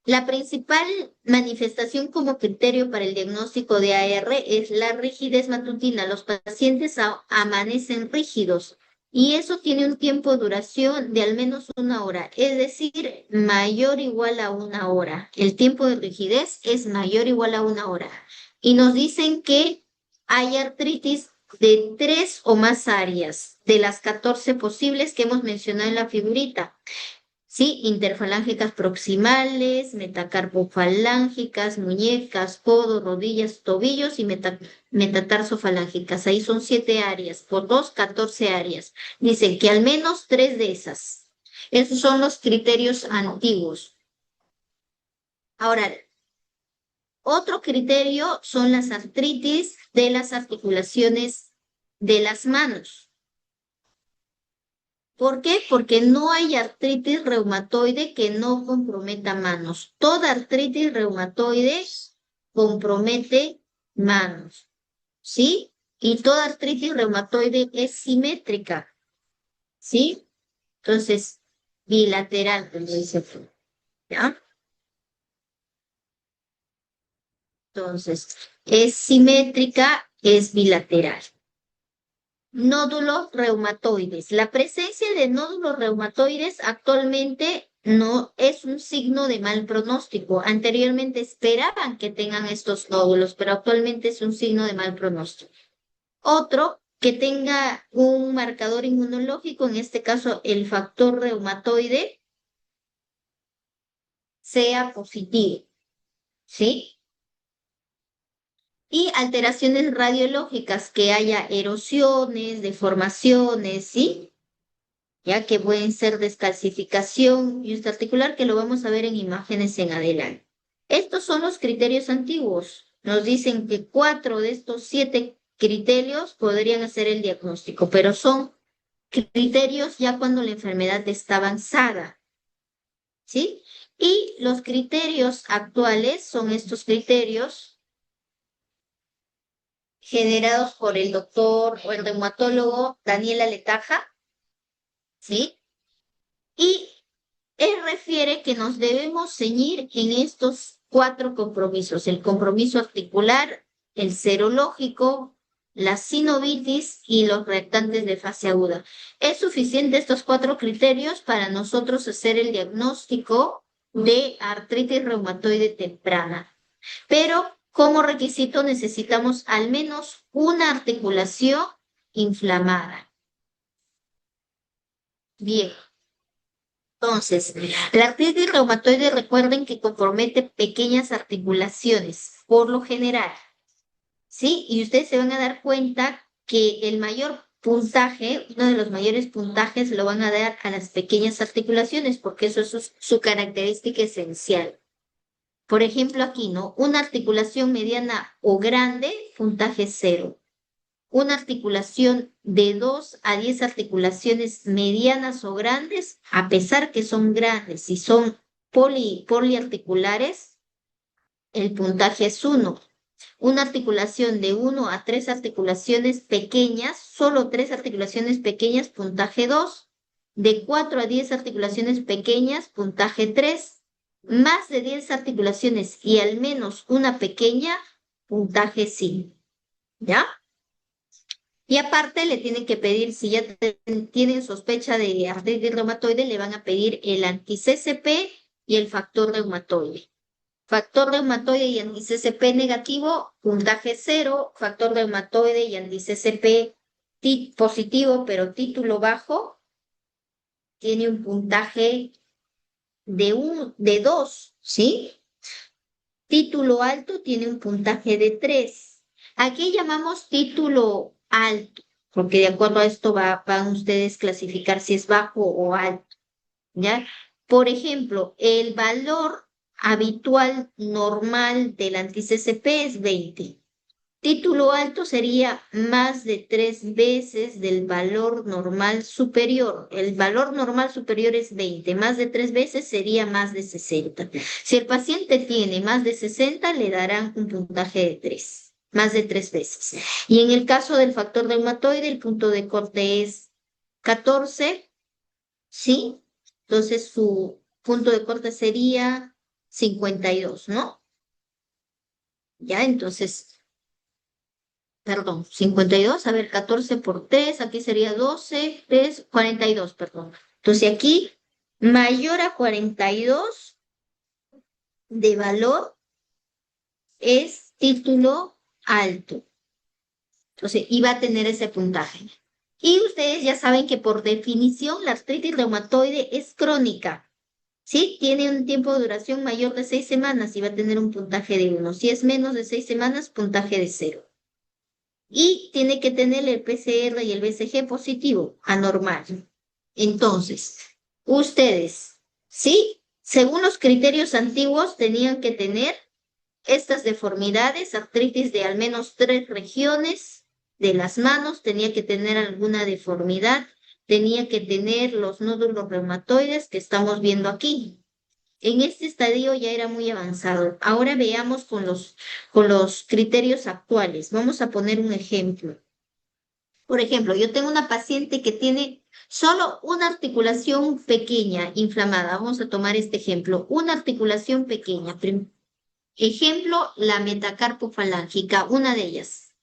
la principal manifestación como criterio para el diagnóstico de AR es la rigidez matutina. Los pacientes amanecen rígidos y eso tiene un tiempo de duración de al menos 1 hora, es decir, mayor o igual a 1 hora. El tiempo de rigidez es mayor o igual a 1 hora. Y nos dicen que hay artritis de 3 o más áreas de las 14 posibles que hemos mencionado en la figurita. Sí, interfalángicas proximales, metacarpofalángicas, muñecas, codos, rodillas, tobillos y metatarsofalángicas. Ahí son 7 áreas, por 2, 14 áreas. Dicen que al menos 3 de esas. Esos son los criterios antiguos. Ahora, otro criterio son las artritis de las articulaciones de las manos. ¿Por qué? Porque no hay artritis reumatoide que no comprometa manos. Toda artritis reumatoide compromete manos, ¿sí? Y toda artritis reumatoide es simétrica, ¿sí? Entonces, bilateral, como dice Freud, ¿ya? Entonces, es simétrica, es bilateral. Nódulos reumatoides. La presencia de nódulos reumatoides actualmente no es un signo de mal pronóstico. Anteriormente esperaban que tengan estos nódulos, pero actualmente es un signo de mal pronóstico. Otro, que tenga un marcador inmunológico, en este caso el factor reumatoide, sea positivo, ¿sí? Y alteraciones radiológicas, que haya erosiones, deformaciones, ¿sí? Ya que pueden ser descalcificación y articular, que lo vamos a ver en imágenes en adelante. Estos son los criterios antiguos. Nos dicen que 4 de estos 7 criterios podrían hacer el diagnóstico, pero son criterios ya cuando la enfermedad está avanzada, ¿sí? Y los criterios actuales son estos criterios generados por el doctor o el reumatólogo Daniela Letaja, ¿sí? Y él refiere que nos debemos ceñir en estos 4 compromisos: el compromiso articular, el serológico, la sinovitis y los reactantes de fase aguda. Es suficiente estos 4 criterios para nosotros hacer el diagnóstico de artritis reumatoide temprana. Pero como requisito necesitamos al menos una articulación inflamada. Bien. Entonces, la artritis reumatoide, recuerden que compromete pequeñas articulaciones, por lo general, ¿sí? Y ustedes se van a dar cuenta que el mayor puntaje, uno de los mayores puntajes, lo van a dar a las pequeñas articulaciones, porque eso es su característica esencial. Por ejemplo, aquí, ¿no? Una articulación mediana o grande, puntaje 0. Una articulación de 2 a 10 articulaciones medianas o grandes, a pesar que son grandes y son poliarticulares, el puntaje es 1. Una articulación de 1 a 3 articulaciones pequeñas, solo 3 articulaciones pequeñas, puntaje 2. De 4 a 10 articulaciones pequeñas, puntaje 3. Más de 10 articulaciones y al menos una pequeña, puntaje 5. ¿Ya? Y aparte le tienen que pedir, si ya tienen sospecha de artritis reumatoide, le van a pedir el anti-CCP y el factor reumatoide. Factor reumatoide y anti-CCP negativo, puntaje 0. Factor reumatoide y anti-CCP positivo, pero título bajo, tiene un puntaje de 2, ¿sí? Título alto tiene un puntaje de 3. Aquí llamamos título alto, porque de acuerdo a esto van ustedes clasificar si es bajo o alto, ¿ya? Por ejemplo, el valor habitual normal del anti-CCP es 20. Título alto sería más de 3 veces del valor normal superior. El valor normal superior es 20, más de 3 veces sería más de 60. Si el paciente tiene más de 60, le darán un puntaje de 3. más de 3 veces. Y en el caso del factor reumatoide, el punto de corte es 14, ¿sí? Entonces su punto de corte sería 52, ¿no? Ya, entonces, perdón, 52, a ver, 14 por 3, aquí sería 12, 3, 42, perdón. Entonces aquí, mayor a 42 de valor es título alto. Entonces, iba a tener ese puntaje. Y ustedes ya saben que por definición la artritis reumatoide es crónica, ¿sí? Tiene un tiempo de duración mayor de 6 semanas y va a tener un puntaje de 1. Si es menos de 6 semanas, puntaje de 0. Y tiene que tener el PCR y el BCG positivo, anormal. Entonces, ustedes, ¿sí? Según los criterios antiguos, tenían que tener estas deformidades, artritis de al menos 3 regiones de las manos, tenía que tener alguna deformidad, tenía que tener los nódulos reumatoides que estamos viendo aquí. En este estadio ya era muy avanzado. Ahora veamos con los criterios actuales. Vamos a poner un ejemplo. Por ejemplo, yo tengo una paciente que tiene solo una articulación pequeña inflamada. Vamos a tomar este ejemplo. Una articulación pequeña. Ejemplo, la metacarpofalángica, una de ellas.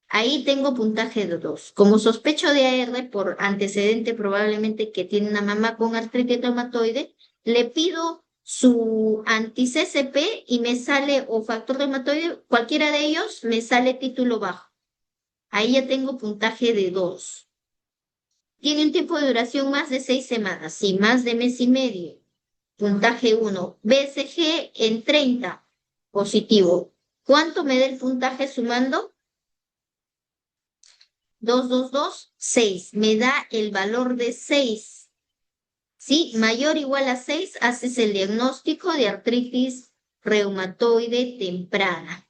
Ahí tengo puntaje de 2. Como sospecho de AR por antecedente probablemente que tiene una mamá con artritis reumatoide, le pido su anti-CCP y me sale, o factor reumatoide, cualquiera de ellos, me sale título bajo. Ahí ya tengo puntaje de 2. Tiene un tiempo de duración más de 6 semanas, sí, más de mes y medio. Puntaje 1. BCG en 30, positivo. ¿Cuánto me da el puntaje sumando? 2, 2, 2, 6. Me da el valor de 6. ¿Sí? Mayor o igual a 6, haces el diagnóstico de artritis reumatoide temprana.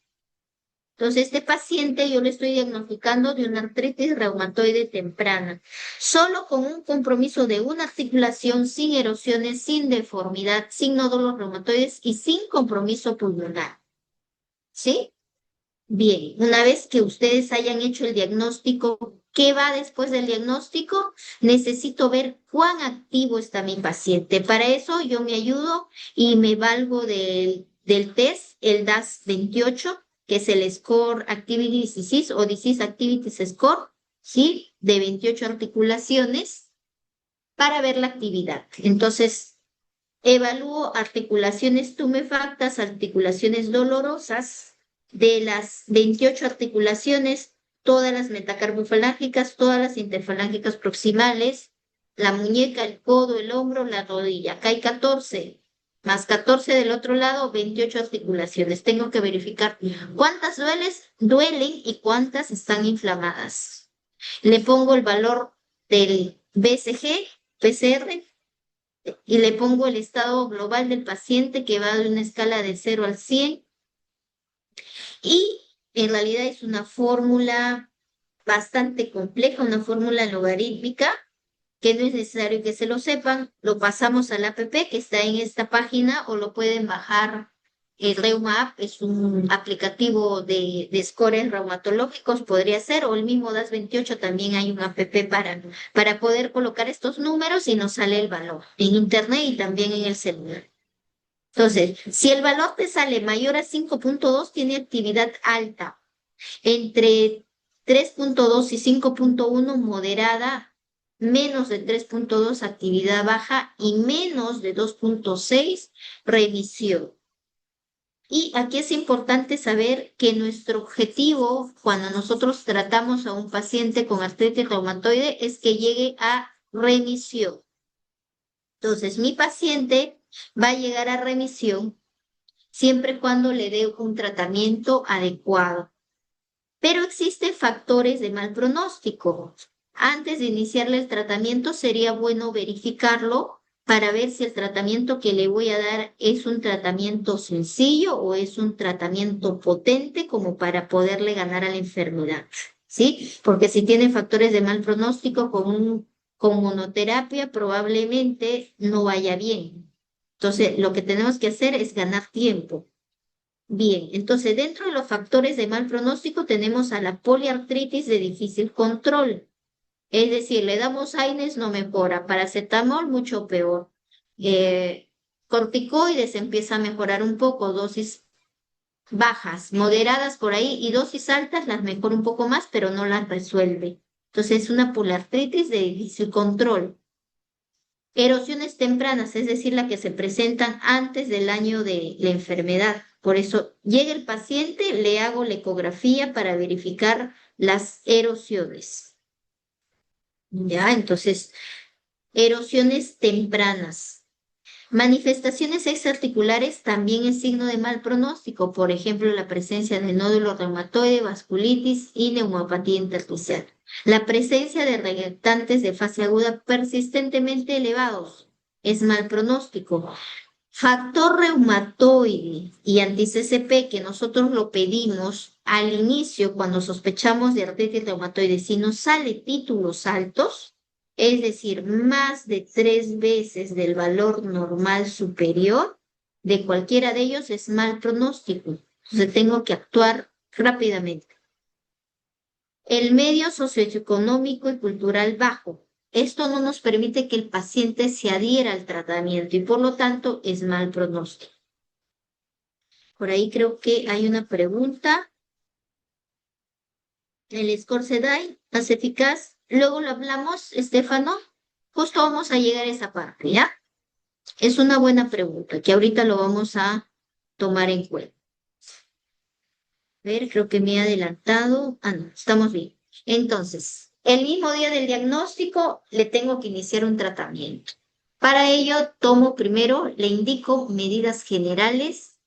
Entonces, este paciente yo le estoy diagnosticando de una artritis reumatoide temprana, solo con un compromiso de una articulación sin erosiones, sin deformidad, sin nódulos reumatoides y sin compromiso pulmonar. ¿Sí? Bien, una vez que ustedes hayan hecho el diagnóstico, ¿qué va después del diagnóstico? Necesito ver cuán activo está mi paciente. Para eso yo me ayudo y me valgo del test, el DAS-28, que es el Score Activity Disease o Disease Activities Score, ¿sí? De 28 articulaciones para ver la actividad. Entonces, evalúo articulaciones tumefactas, articulaciones dolorosas. De las 28 articulaciones, todas las metacarpofalángicas, todas las interfalángicas proximales, la muñeca, el codo, el hombro, la rodilla. Acá hay 14, más 14 del otro lado, 28 articulaciones. Tengo que verificar cuántas duelen y cuántas están inflamadas. Le pongo el valor del BCG, PCR, y le pongo el estado global del paciente que va de una escala de 0 al 100 y en realidad es una fórmula bastante compleja, una fórmula logarítmica que no es necesario que se lo sepan, lo pasamos al app que está en esta página o lo pueden bajar. El Reuma App es un aplicativo de scores reumatológicos, podría ser, o el mismo DAS-28 también hay un app para poder colocar estos números y nos sale el valor en internet y también en el celular. Entonces, si el valor te sale mayor a 5.2, tiene actividad alta. Entre 3.2 y 5.1, moderada. Menos de 3.2, actividad baja. Y menos de 2.6, remisión. Y aquí es importante saber que nuestro objetivo cuando nosotros tratamos a un paciente con artritis reumatoide es que llegue a remisión. Entonces, mi paciente va a llegar a remisión siempre y cuando le dé un tratamiento adecuado. Pero existen factores de mal pronóstico. Antes de iniciarle el tratamiento sería bueno verificarlo para ver si el tratamiento que le voy a dar es un tratamiento sencillo o es un tratamiento potente como para poderle ganar a la enfermedad. ¿Sí? Porque si tiene factores de mal pronóstico con monoterapia probablemente no vaya bien. Entonces, lo que tenemos que hacer es ganar tiempo. Bien, entonces dentro de los factores de mal pronóstico tenemos a la poliartritis de difícil control. Es decir, le damos AINES, no mejora, paracetamol, mucho peor. Corticoides empieza a mejorar un poco, dosis bajas, moderadas por ahí, y dosis altas las mejora un poco más, pero no las resuelve. Entonces es una poliartritis de difícil control. Erosiones tempranas, es decir, las que se presentan antes del año de la enfermedad. Por eso llega el paciente, le hago la ecografía para verificar las erosiones. Ya, entonces, erosiones tempranas. Manifestaciones extraarticulares también es signo de mal pronóstico, por ejemplo, la presencia de nódulo reumatoide, vasculitis y neumopatía intersticial. La presencia de reactantes de fase aguda persistentemente elevados es mal pronóstico. Factor reumatoide y anti-CCP que nosotros lo pedimos al inicio cuando sospechamos de artritis reumatoide, si nos sale títulos altos, es decir, más de 3 veces del valor normal superior de cualquiera de ellos es mal pronóstico. Entonces tengo que actuar rápidamente. El medio socioeconómico y cultural bajo. Esto no nos permite que el paciente se adhiera al tratamiento y por lo tanto es mal pronóstico. Por ahí creo que hay una pregunta. El score SEDAI, ¿es eficaz? Luego lo hablamos, Estefano. Justo vamos a llegar a esa parte, ¿ya? Es una buena pregunta que ahorita lo vamos a tomar en cuenta. A ver, creo que me he adelantado. Ah, no, estamos bien. Entonces, el mismo día del diagnóstico le tengo que iniciar un tratamiento. Para ello, tomo primero, le indico medidas generales,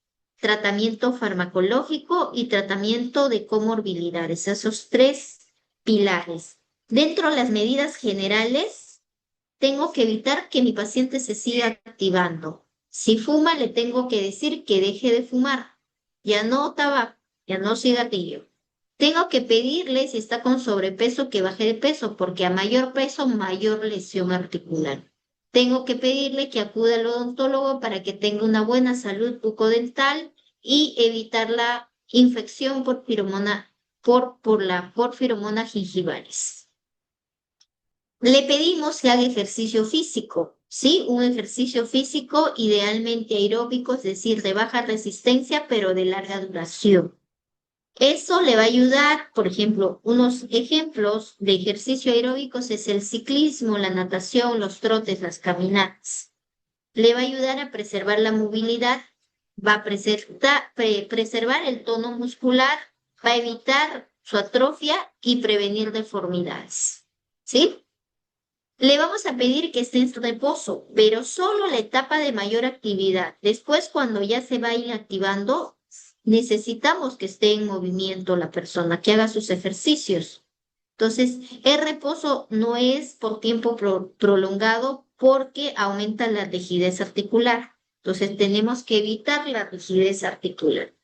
tratamiento farmacológico y tratamiento de comorbilidades, esos tres pilares. Dentro de las medidas generales, tengo que evitar que mi paciente se siga activando. Si fuma, le tengo que decir que deje de fumar. Ya no tabaco, ya no cigarrillo. Tengo que pedirle, si está con sobrepeso, que baje de peso, porque a mayor peso, mayor lesión articular. Tengo que pedirle que acuda al odontólogo para que tenga una buena salud bucodental y evitar la infección por la porfiromona gingivalis. Le pedimos que haga ejercicio físico, ¿sí? Un ejercicio físico idealmente aeróbico, es decir, de baja resistencia, pero de larga duración. Eso le va a ayudar, por ejemplo, unos ejemplos de ejercicio aeróbicos es el ciclismo, la natación, los trotes, las caminatas. Le va a ayudar a preservar la movilidad, va a preservar el tono muscular, va a evitar su atrofia y prevenir deformidades. ¿Sí? Le vamos a pedir que esté en reposo, pero solo la etapa de mayor actividad. Después, cuando ya se va inactivando, necesitamos que esté en movimiento la persona, que haga sus ejercicios. Entonces, el reposo no es por tiempo prolongado porque aumenta la rigidez articular. Entonces, tenemos que evitar la rigidez articular.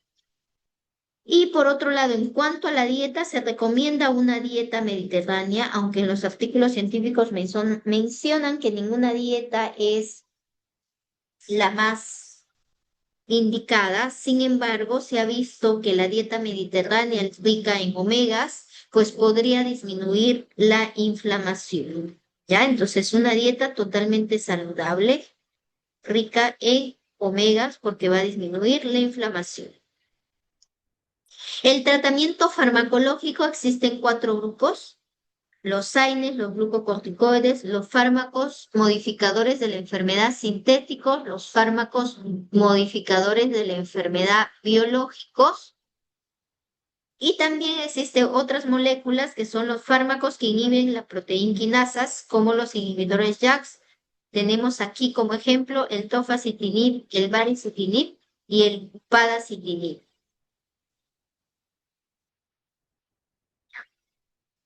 Y por otro lado, en cuanto a la dieta, se recomienda una dieta mediterránea, aunque en los artículos científicos mencionan que ninguna dieta es la más indicada. Sin embargo, se ha visto que la dieta mediterránea rica en omegas, pues podría disminuir la inflamación. ¿Ya? Entonces, una dieta totalmente saludable, rica en omegas, porque va a disminuir la inflamación. El tratamiento farmacológico existe en 4 grupos: los AINES, los glucocorticoides, los fármacos modificadores de la enfermedad sintéticos, los fármacos modificadores de la enfermedad biológicos, y también existen otras moléculas que son los fármacos que inhiben la proteína quinasas, como los inhibidores JAKs. Tenemos aquí como ejemplo el tofacitinib, el baricitinib y el upadacitinib.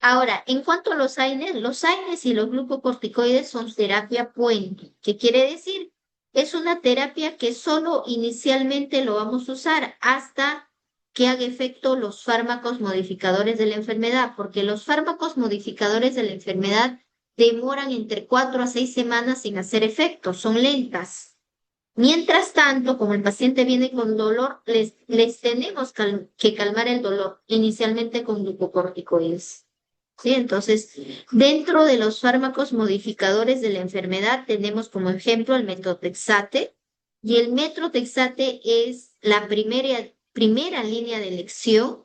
Ahora, en cuanto a los AINES y los glucocorticoides son terapia puente. ¿Qué quiere decir? Es una terapia que solo inicialmente lo vamos a usar hasta que haga efecto los fármacos modificadores de la enfermedad, porque los fármacos modificadores de la enfermedad demoran entre 4 a 6 semanas sin hacer efecto, son lentas. Mientras tanto, como el paciente viene con dolor, les tenemos que calmar el dolor, inicialmente con glucocorticoides. ¿Sí? Entonces, dentro de los fármacos modificadores de la enfermedad, tenemos como ejemplo el metrotexate, y el metrotexate es la primera línea de elección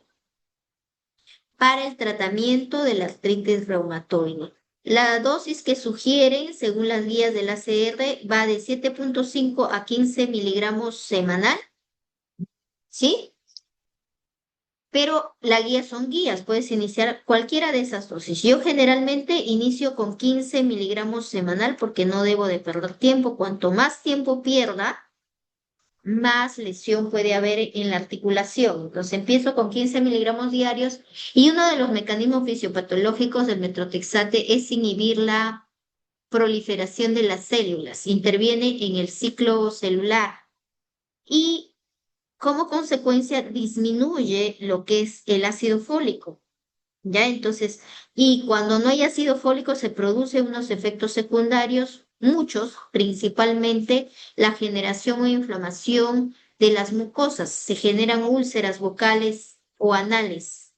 para el tratamiento de la artritis reumatoide. La dosis que sugieren, según las guías del ACR, va de 7,5 a 15 miligramos semanal, ¿sí? Pero la guía son guías, puedes iniciar cualquiera de esas dosis. Yo generalmente inicio con 15 miligramos semanal porque no debo de perder tiempo. Cuanto más tiempo pierda, más lesión puede haber en la articulación. Entonces empiezo con 15 miligramos diarios y uno de los mecanismos fisiopatológicos del metrotexate es inhibir la proliferación de las células, interviene en el ciclo celular y como consecuencia disminuye lo que es el ácido fólico. ¿Ya? Entonces, y cuando no hay ácido fólico se producen unos efectos secundarios, muchos, principalmente la generación o inflamación de las mucosas. Se generan úlceras vocales o anales.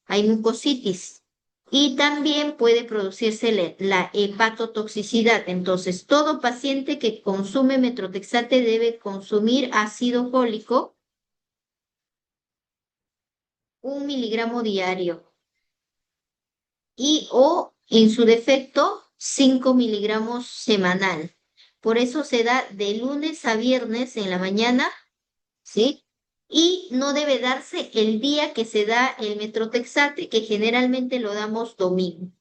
Hay mucositis. Y también puede producirse la hepatotoxicidad. Entonces, todo paciente que consume metrotexate debe consumir ácido fólico 1 miligramo diario y o en su defecto 5 miligramos semanal. Por eso se da de lunes a viernes en la mañana, ¿sí? Y no debe darse el día que se da el metrotexate, que generalmente lo damos domingo.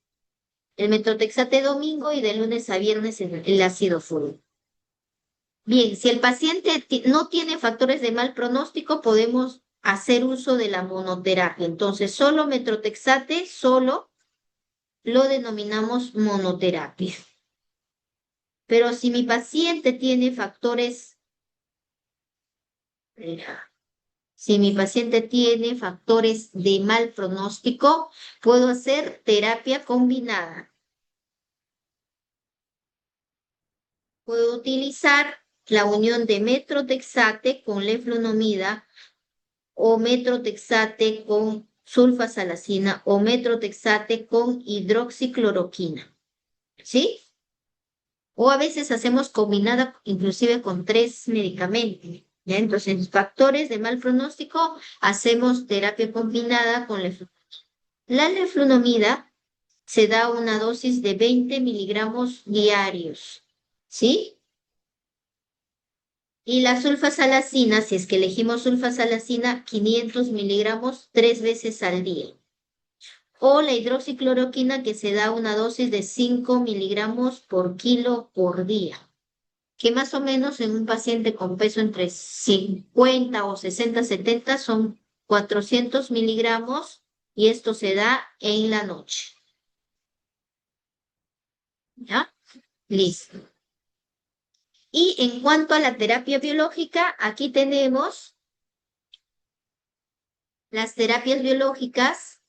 El metrotexate domingo y de lunes a viernes el ácido fólico. Bien, si el paciente no tiene factores de mal pronóstico, podemos hacer uso de la monoterapia. Entonces, solo metrotexate, solo lo denominamos monoterapia. Pero si mi paciente tiene factores, si mi paciente tiene factores de mal pronóstico, puedo hacer terapia combinada. Puedo utilizar la unión de metrotexate con leflunomida o metrotexate con sulfasalacina o metrotexate con hidroxicloroquina. ¿Sí? O a veces hacemos combinada inclusive con 3 medicamentos. ¿Ya? Entonces, factores de mal pronóstico, hacemos terapia combinada con leflunomida. La leflunomida se da una dosis de 20 miligramos diarios, ¿sí? Y la sulfasalacina, si es que elegimos sulfasalacina, 500 miligramos 3 veces al día. O la hidroxicloroquina, que se da una dosis de 5 miligramos por kilo por día, que más o menos en un paciente con peso entre 50 o 60, 70 son 400 miligramos y esto se da en la noche. ¿Ya? Listo. Y en cuanto a la terapia biológica, aquí tenemos las terapias biológicas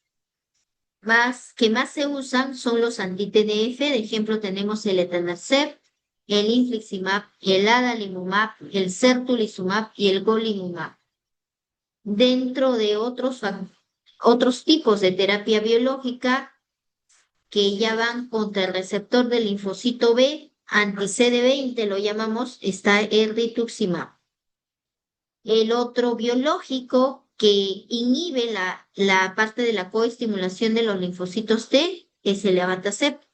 que más se usan son los anti-TNF. De ejemplo, tenemos el etanercept, el infliximab, el adalimumab, el certolizumab y el golimumab. Dentro de otros tipos de terapia biológica que ya van contra el receptor del linfocito B, anti-CD20 lo llamamos, está el rituximab. El otro biológico que inhibe la parte de la coestimulación de los linfocitos T es el abatacept.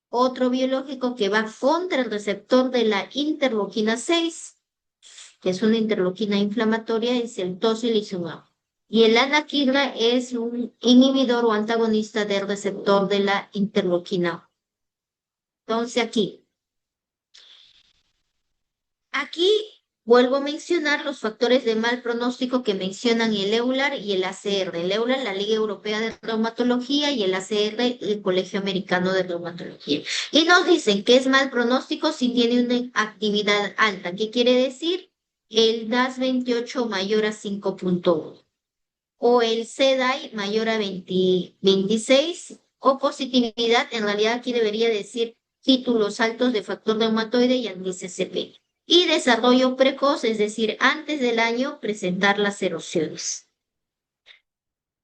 Otro biológico que va contra el receptor de la interleuquina 6, que es una interleuquina inflamatoria, es el tocilizumab. Y el anakinra es un inhibidor o antagonista del receptor de la interleuquina. Entonces aquí vuelvo a mencionar los factores de mal pronóstico que mencionan el EULAR y el ACR. El EULAR, la Liga Europea de Reumatología, y el ACR, el Colegio Americano de Reumatología. Y nos dicen que es mal pronóstico si tiene una actividad alta. ¿Qué quiere decir? El DAS28 mayor a 5,1 o el CDAI mayor a 26 o positividad, en realidad aquí debería decir títulos altos de factor reumatoide y anti-CCP. Y desarrollo precoz, es decir, antes del año presentar las erosiones.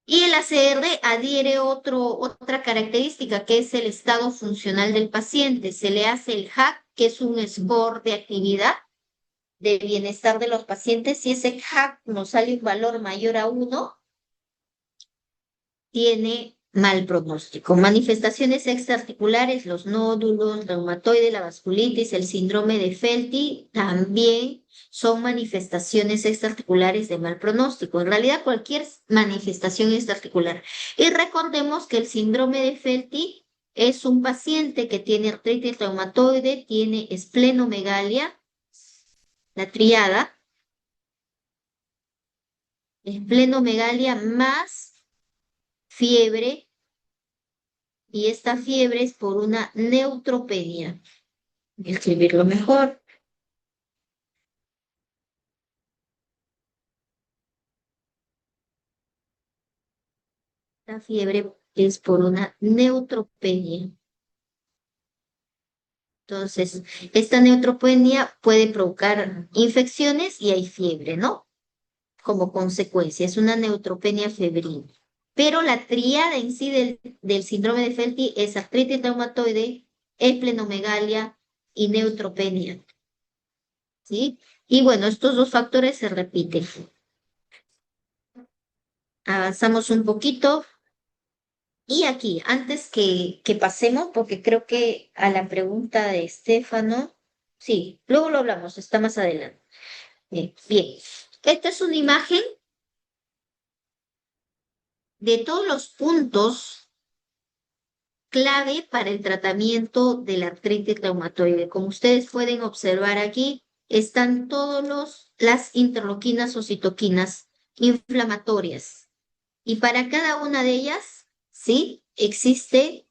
Y el ACR adhiere otra característica que es el estado funcional del paciente. Se le hace el HAC, que es un score de actividad de bienestar de los pacientes. Si ese HAC nos sale un valor mayor a 1, tiene mal pronóstico. Manifestaciones extraarticulares, los nódulos, reumatoide, la vasculitis, el síndrome de Felty, también son manifestaciones extraarticulares de mal pronóstico. En realidad, cualquier manifestación extraarticular. Y recordemos que el síndrome de Felty es un paciente que tiene artritis reumatoide, tiene esplenomegalia, la triada, esplenomegalia más fiebre, y esta fiebre es por una neutropenia. Voy a escribirlo mejor. La fiebre es por una neutropenia. Entonces, esta neutropenia puede provocar infecciones y hay fiebre, ¿no? Como consecuencia, es una neutropenia febril. Pero la tríada en sí del síndrome de Felty es artritis reumatoide, esplenomegalia y neutropenia, ¿sí? Y bueno, estos dos factores se repiten. Avanzamos un poquito. Y aquí, antes que pasemos, porque creo que a la pregunta de Estefano, sí, luego lo hablamos, está más adelante. Bien, esta es una imagen de todos los puntos clave para el tratamiento de la artritis reumatoide. Como ustedes pueden observar aquí, están las interleuquinas o citoquinas inflamatorias. Y para cada una de ellas, sí, existe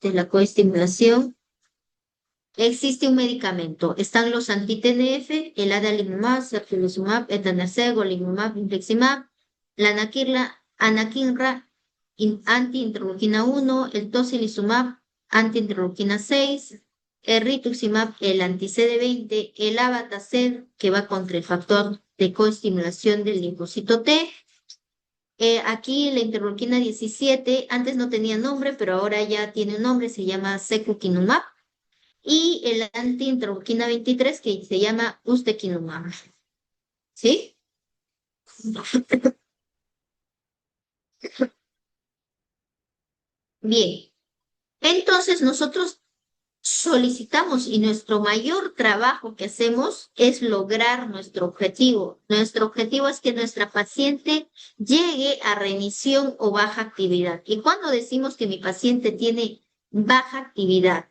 de la coestimulación. Existe un medicamento. Están los anti-TNF, el adalimumab, sertolizumab, etanercept, golimumab, infliximab, la anakinra, anti-interleuquina 1, el tocilizumab, anti-interleuquina 6, el rituximab, el anti-CD20, el abatacept, que va contra el factor de coestimulación del linfocito T. Aquí la interleuquina 17, antes no tenía nombre, pero ahora ya tiene un nombre, se llama secukinumab. Y el anti-interleuquina 23 que se llama ustekinumab. ¿Sí? Bien. Entonces nosotros solicitamos y nuestro mayor trabajo que hacemos es lograr nuestro objetivo. Nuestro objetivo es que nuestra paciente llegue a remisión o baja actividad. Y cuando decimos que mi paciente tiene baja actividad,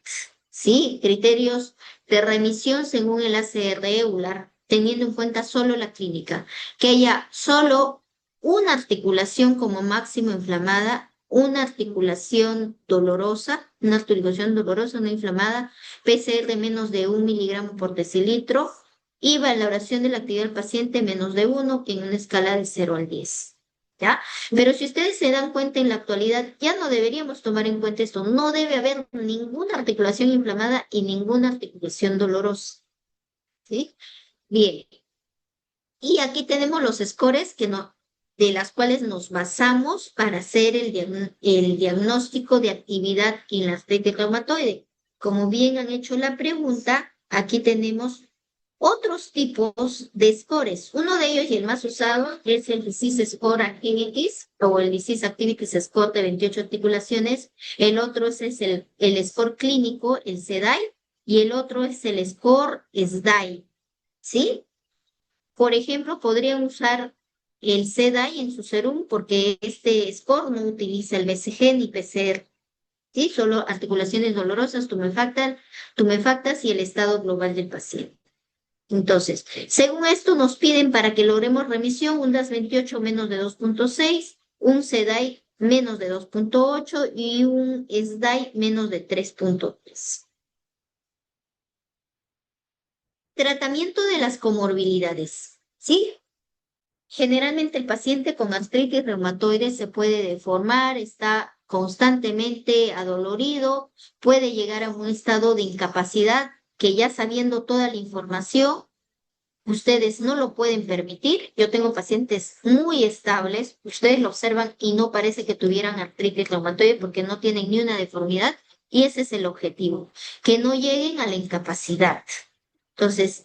¿sí? Criterios de remisión según el ACR EULAR, teniendo en cuenta solo la clínica, que haya solo una articulación como máximo inflamada, una articulación dolorosa, no inflamada, PCR menos de 1 miligramo por decilitro y valoración de la actividad del paciente menos de 1 en una escala de 0 al 10. ¿Ya? Pero si ustedes se dan cuenta en la actualidad, ya no deberíamos tomar en cuenta esto. No debe haber ninguna articulación inflamada y ninguna articulación dolorosa. ¿Sí? Bien. Y aquí tenemos los scores de las cuales nos basamos para hacer el diagnóstico de actividad en la artritis reumatoide. Como bien han hecho la pregunta, aquí tenemos otros tipos de scores. Uno de ellos y el más usado es el Disease Score Activities o el Disease Activities Score de 28 articulaciones. El otro es el score clínico, el CDAI, y el otro es el score SDAI. ¿Sí? Por ejemplo, podrían usar el CDAI en su serum porque este score no utiliza el BCG ni PCR, ¿sí? Solo articulaciones dolorosas, tumefactas y el estado global del paciente. Entonces, según esto nos piden para que logremos remisión un DAS28 menos de 2.6, un CDAI menos de 2.8 y un SDAI menos de 3.3. Tratamiento de las comorbilidades, ¿sí? Generalmente el paciente con artritis reumatoide se puede deformar, está constantemente adolorido, puede llegar a un estado de incapacidad que ya sabiendo toda la información, ustedes no lo pueden permitir. Yo tengo pacientes muy estables, ustedes lo observan y no parece que tuvieran artritis reumatoide porque no tienen ni una deformidad y ese es el objetivo, que no lleguen a la incapacidad. Entonces,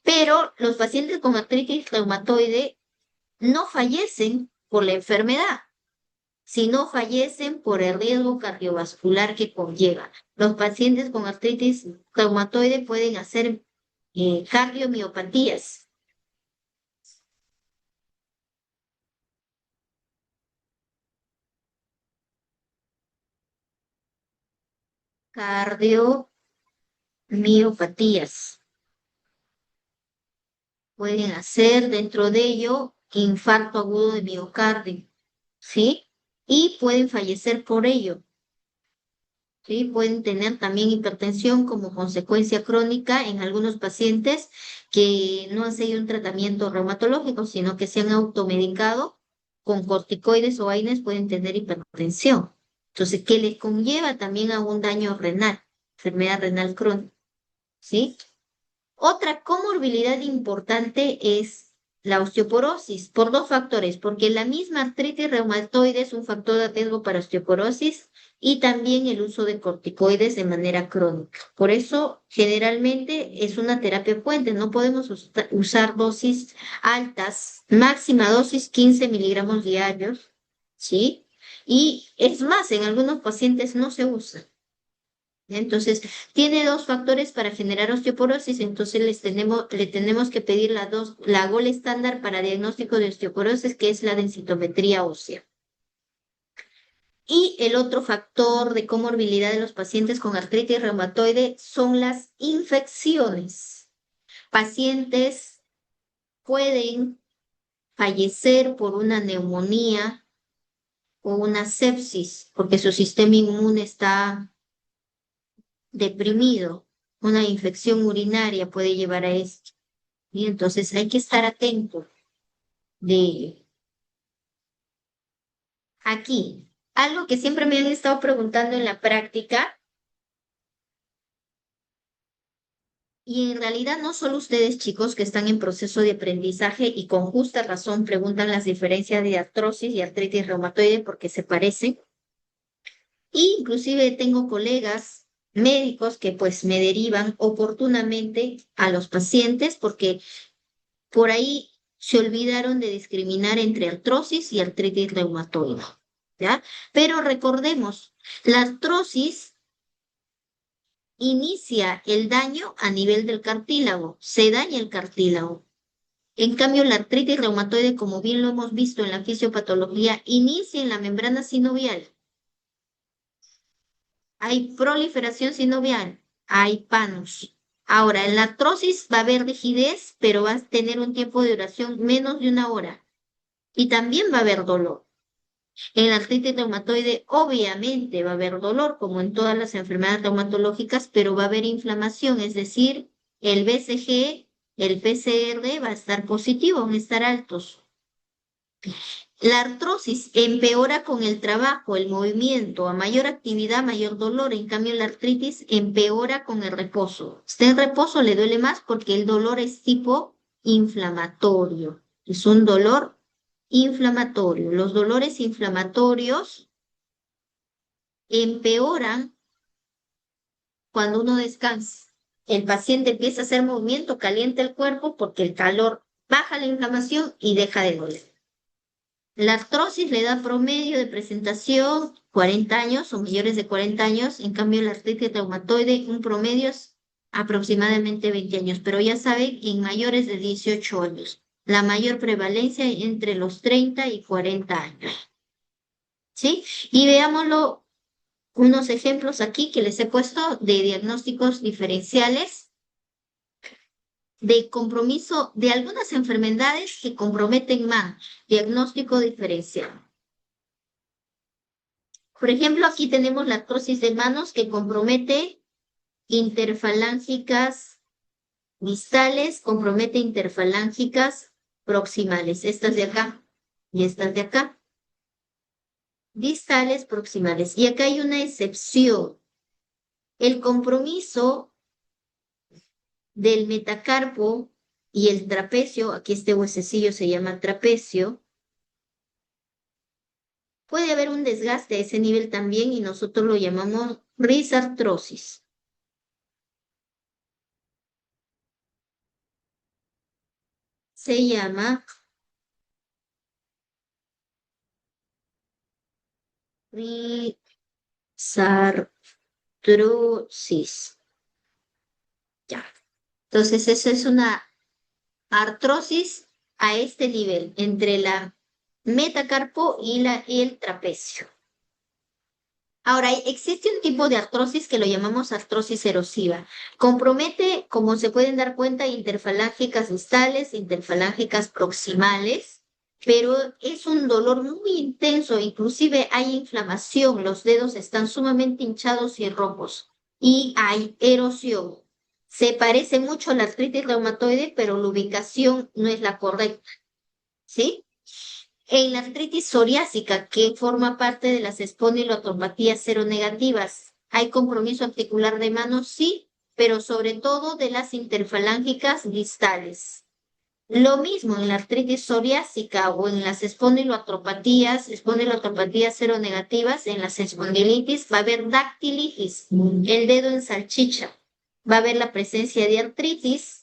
pero los pacientes con artritis reumatoide no fallecen por la enfermedad, sino fallecen por el riesgo cardiovascular que conlleva. Los pacientes con artritis reumatoide pueden hacer cardiomiopatías. Cardiomiopatías. Pueden hacer dentro de ello infarto agudo de miocardio, ¿sí? Y pueden fallecer por ello, ¿sí? Pueden tener también hipertensión como consecuencia crónica en algunos pacientes que no han seguido un tratamiento reumatológico, sino que se han automedicado con corticoides o AINES, pueden tener hipertensión. Entonces, ¿qué les conlleva también a un daño renal, enfermedad renal crónica? ¿Sí? Otra comorbilidad importante es la osteoporosis, por dos factores, porque la misma artritis reumatoide es un factor de riesgo para osteoporosis y también el uso de corticoides de manera crónica. Por eso, generalmente es una terapia puente, no podemos usar dosis altas, máxima dosis 15 miligramos diarios, ¿sí? Y es más, en algunos pacientes no se usa. Entonces, tiene dos factores para generar osteoporosis, entonces le tenemos que pedir la gola estándar para diagnóstico de osteoporosis, que es la densitometría ósea. Y el otro factor de comorbilidad de los pacientes con artritis reumatoide son las infecciones. Pacientes pueden fallecer por una neumonía o una sepsis, porque su sistema inmune está deprimido. Una infección urinaria puede llevar a esto. Y entonces hay que estar atento de ello. Aquí, algo que siempre me han estado preguntando en la práctica, y en realidad no solo ustedes chicos que están en proceso de aprendizaje y con justa razón preguntan las diferencias de artrosis y artritis reumatoide porque se parecen. Y inclusive tengo colegas médicos que pues me derivan oportunamente a los pacientes porque por ahí se olvidaron de discriminar entre artrosis y artritis reumatoide, ¿ya? Pero recordemos, la artrosis inicia el daño a nivel del cartílago, se daña el cartílago. En cambio, la artritis reumatoide, como bien lo hemos visto en la fisiopatología, inicia en la membrana sinovial. Hay proliferación sinovial, hay panos. Ahora, en la artrosis va a haber rigidez, pero va a tener un tiempo de duración menos de una hora. Y también va a haber dolor. En la artritis reumatoide, obviamente va a haber dolor, como en todas las enfermedades reumatológicas, pero va a haber inflamación, es decir, el BCG, el PCR va a estar positivo, van a estar altos. La artrosis empeora con el trabajo, el movimiento, a mayor actividad, mayor dolor. En cambio, la artritis empeora con el reposo. Está en reposo, le duele más porque el dolor es tipo inflamatorio. Es un dolor inflamatorio. Los dolores inflamatorios empeoran cuando uno descansa. El paciente empieza a hacer movimiento, calienta el cuerpo porque el calor baja la inflamación y deja de doler. La artrosis le da promedio de presentación 40 años o mayores de 40 años, en cambio la artritis reumatoide un promedio es aproximadamente 20 años, pero ya saben, en mayores de 18 años, la mayor prevalencia entre los 30 y 40 años. ¿Sí? Y veámoslo, unos ejemplos aquí que les he puesto de diagnósticos diferenciales de compromiso de algunas enfermedades que comprometen más, diagnóstico diferencial. Por ejemplo, aquí tenemos la artrosis de manos que compromete interfalángicas distales, compromete interfalángicas proximales, estas de acá y estas de acá, distales proximales. Y acá hay una excepción. El compromiso del metacarpo y el trapecio, aquí este huesecillo se llama trapecio, puede haber un desgaste a ese nivel también y nosotros lo llamamos risartrosis. Se llama risartrosis. Ya. Entonces, eso es una artrosis a este nivel, entre la metacarpo y el trapecio. Ahora, existe un tipo de artrosis que lo llamamos artrosis erosiva. Compromete, como se pueden dar cuenta, interfalángicas distales, interfalángicas proximales, pero es un dolor muy intenso, inclusive hay inflamación, los dedos están sumamente hinchados y rojos y hay erosión. Se parece mucho a la artritis reumatoide, pero la ubicación no es la correcta, ¿sí? En la artritis psoriásica, que forma parte de las espondiloartropatías seronegativas, ¿hay compromiso articular de mano? Sí, pero sobre todo de las interfalángicas distales. Lo mismo en la artritis psoriásica o en las espondiloartropatías seronegativas, en las espondilitis, va a haber dactilitis, el dedo en salchicha. Va a haber la presencia de artritis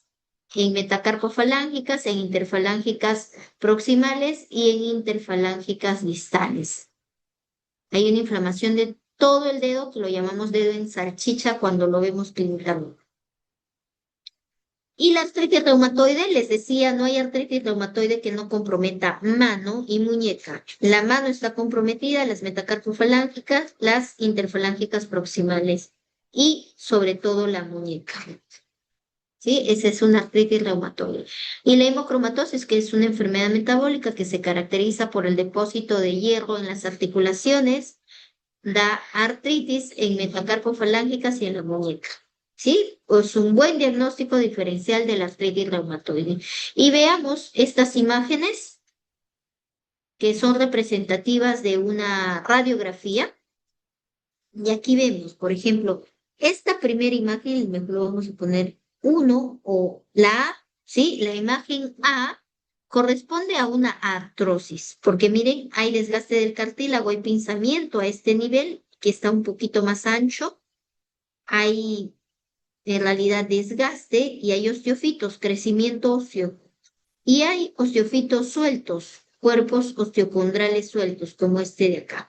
en metacarpofalángicas, en interfalángicas proximales y en interfalángicas distales. Hay una inflamación de todo el dedo que lo llamamos dedo en salchicha cuando lo vemos clínicamente. Y la artritis reumatoide, les decía, no hay artritis reumatoide que no comprometa mano y muñeca. La mano está comprometida, las metacarpofalángicas, las interfalángicas proximales y sobre todo la muñeca. ¿Sí? Esa es una artritis reumatoide. Y la hemocromatosis, que es una enfermedad metabólica que se caracteriza por el depósito de hierro en las articulaciones, da artritis en metacarpofalángicas y en la muñeca. ¿Sí? Es un buen diagnóstico diferencial de la artritis reumatoide. Y veamos estas imágenes que son representativas de una radiografía. Y aquí vemos, por ejemplo, esta primera imagen, mejor lo vamos a poner 1 o la A, ¿sí? La imagen A corresponde a una artrosis, porque miren, hay desgaste del cartílago, hay pinzamiento a este nivel, que está un poquito más ancho, hay en realidad desgaste y hay osteofitos, crecimiento óseo, y hay osteofitos sueltos, cuerpos osteocondrales sueltos, como este de acá.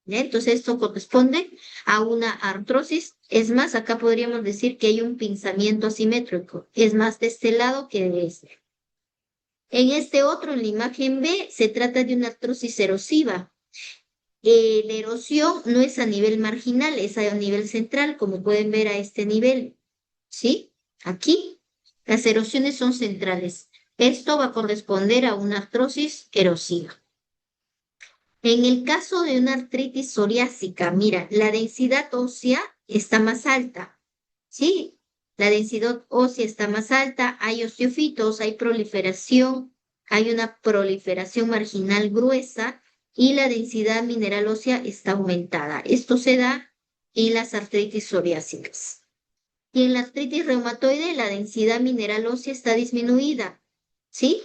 ¿Ya? Entonces esto corresponde a una artrosis. Es más, acá podríamos decir que hay un pinzamiento asimétrico. Es más de este lado que de este. En este otro, en la imagen B, se trata de una artrosis erosiva. La erosión no es a nivel marginal, es a nivel central, como pueden ver a este nivel. ¿Sí? Aquí, las erosiones son centrales. Esto va a corresponder a una artrosis erosiva. En el caso de una artritis psoriásica, mira, la densidad ósea está más alta, ¿sí? La densidad ósea está más alta, hay osteofitos, hay una proliferación marginal gruesa y la densidad mineral ósea está aumentada. Esto se da en las artritis psoriásicas. Y en la artritis reumatoide, la densidad mineral ósea está disminuida, ¿sí?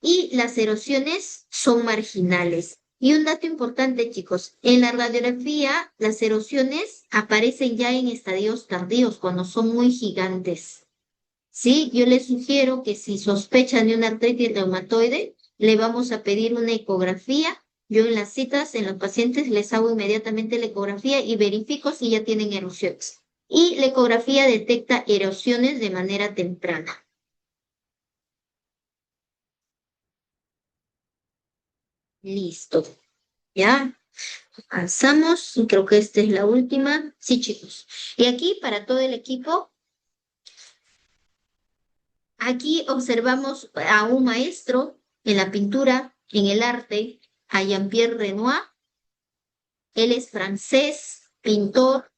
Y las erosiones son marginales. Y un dato importante, chicos, en la radiografía las erosiones aparecen ya en estadios tardíos, cuando son muy gigantes. Sí, yo les sugiero que si sospechan de una artritis reumatoide, le vamos a pedir una ecografía. Yo en las citas, en los pacientes, les hago inmediatamente la ecografía y verifico si ya tienen erosiones. Y la ecografía detecta erosiones de manera temprana. Listo. ¿Ya? Avanzamos, y creo que esta es la última. Sí, chicos. Y aquí, para todo el equipo, aquí observamos a un maestro en la pintura, en el arte, a Jean-Pierre Renoir. Él es francés, pintor,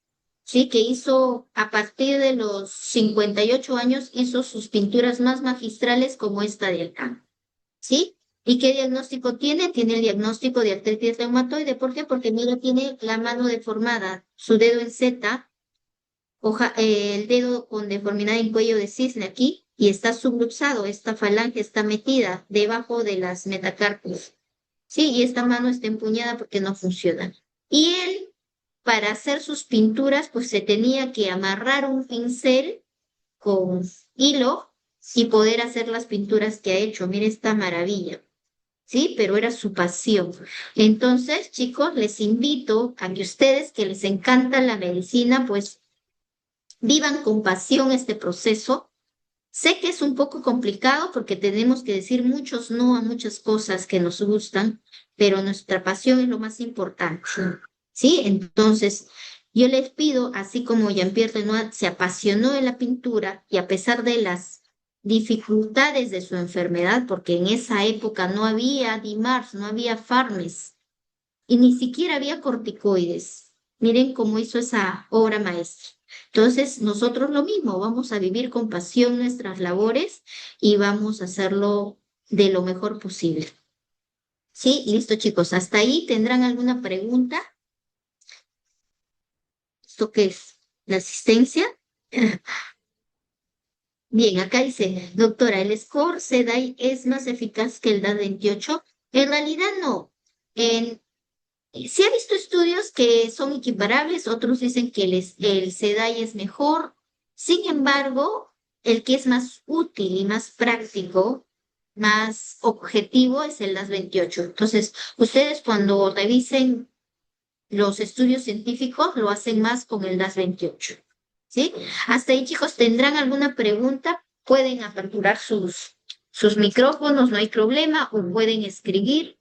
sí, que hizo, a partir de los 58 años, hizo sus pinturas más magistrales como esta de acá. ¿Sí? ¿Y qué diagnóstico tiene? Tiene el diagnóstico de artritis reumatoide. ¿Por qué? Porque mira, tiene la mano deformada, su dedo en Z, el dedo con deformidad en cuello de cisne aquí y está subluxado, esta falange está metida debajo de las metacarpias. Sí, y esta mano está empuñada porque no funciona. Y él, para hacer sus pinturas, pues se tenía que amarrar un pincel con hilo y poder hacer las pinturas que ha hecho. Mire esta maravilla. Sí, pero era su pasión. Entonces, chicos, les invito a que ustedes que les encanta la medicina, pues vivan con pasión este proceso. Sé que es un poco complicado porque tenemos que decir muchos no a muchas cosas que nos gustan, pero nuestra pasión es lo más importante. ¿Sí? Entonces, yo les pido, así como Jean-Pierre Renoir se apasionó de la pintura y a pesar de las dificultades de su enfermedad, porque en esa época no había DIMARS, no había Farnes y ni siquiera había corticoides. Miren cómo hizo esa obra maestra. Entonces, nosotros lo mismo, vamos a vivir con pasión nuestras labores y vamos a hacerlo de lo mejor posible. Sí, listo, chicos. Hasta ahí tendrán alguna pregunta. ¿Esto qué es? ¿La asistencia? Bien, acá dice, doctora, ¿el score SEDAI es más eficaz que el DAS-28? En realidad no. En, sí he visto estudios que son equiparables, otros dicen que el SEDAI es mejor. Sin embargo, el que es más útil y más práctico, más objetivo, es el DAS-28. Entonces, ustedes cuando revisen los estudios científicos, lo hacen más con el DAS-28. ¿Sí? Hasta ahí, chicos, ¿tendrán alguna pregunta? Pueden aperturar sus micrófonos, no hay problema, o pueden escribir.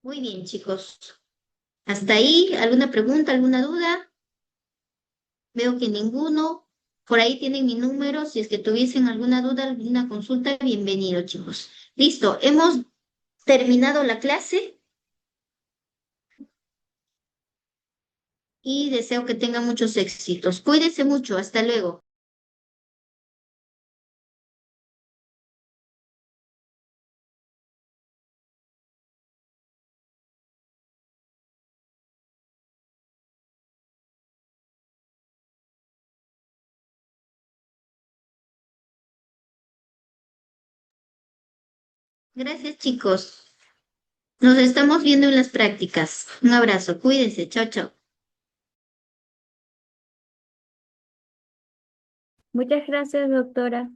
Muy bien, chicos. Hasta ahí, ¿alguna pregunta, alguna duda? Veo que ninguno. Por ahí tienen mi número. Si es que tuviesen alguna duda, alguna consulta, bienvenido, chicos. Listo, hemos terminado la clase y deseo que tengan muchos éxitos. Cuídense mucho. Hasta luego. Gracias, chicos. Nos estamos viendo en las prácticas. Un abrazo. Cuídense. Chao, chao. Muchas gracias, doctora.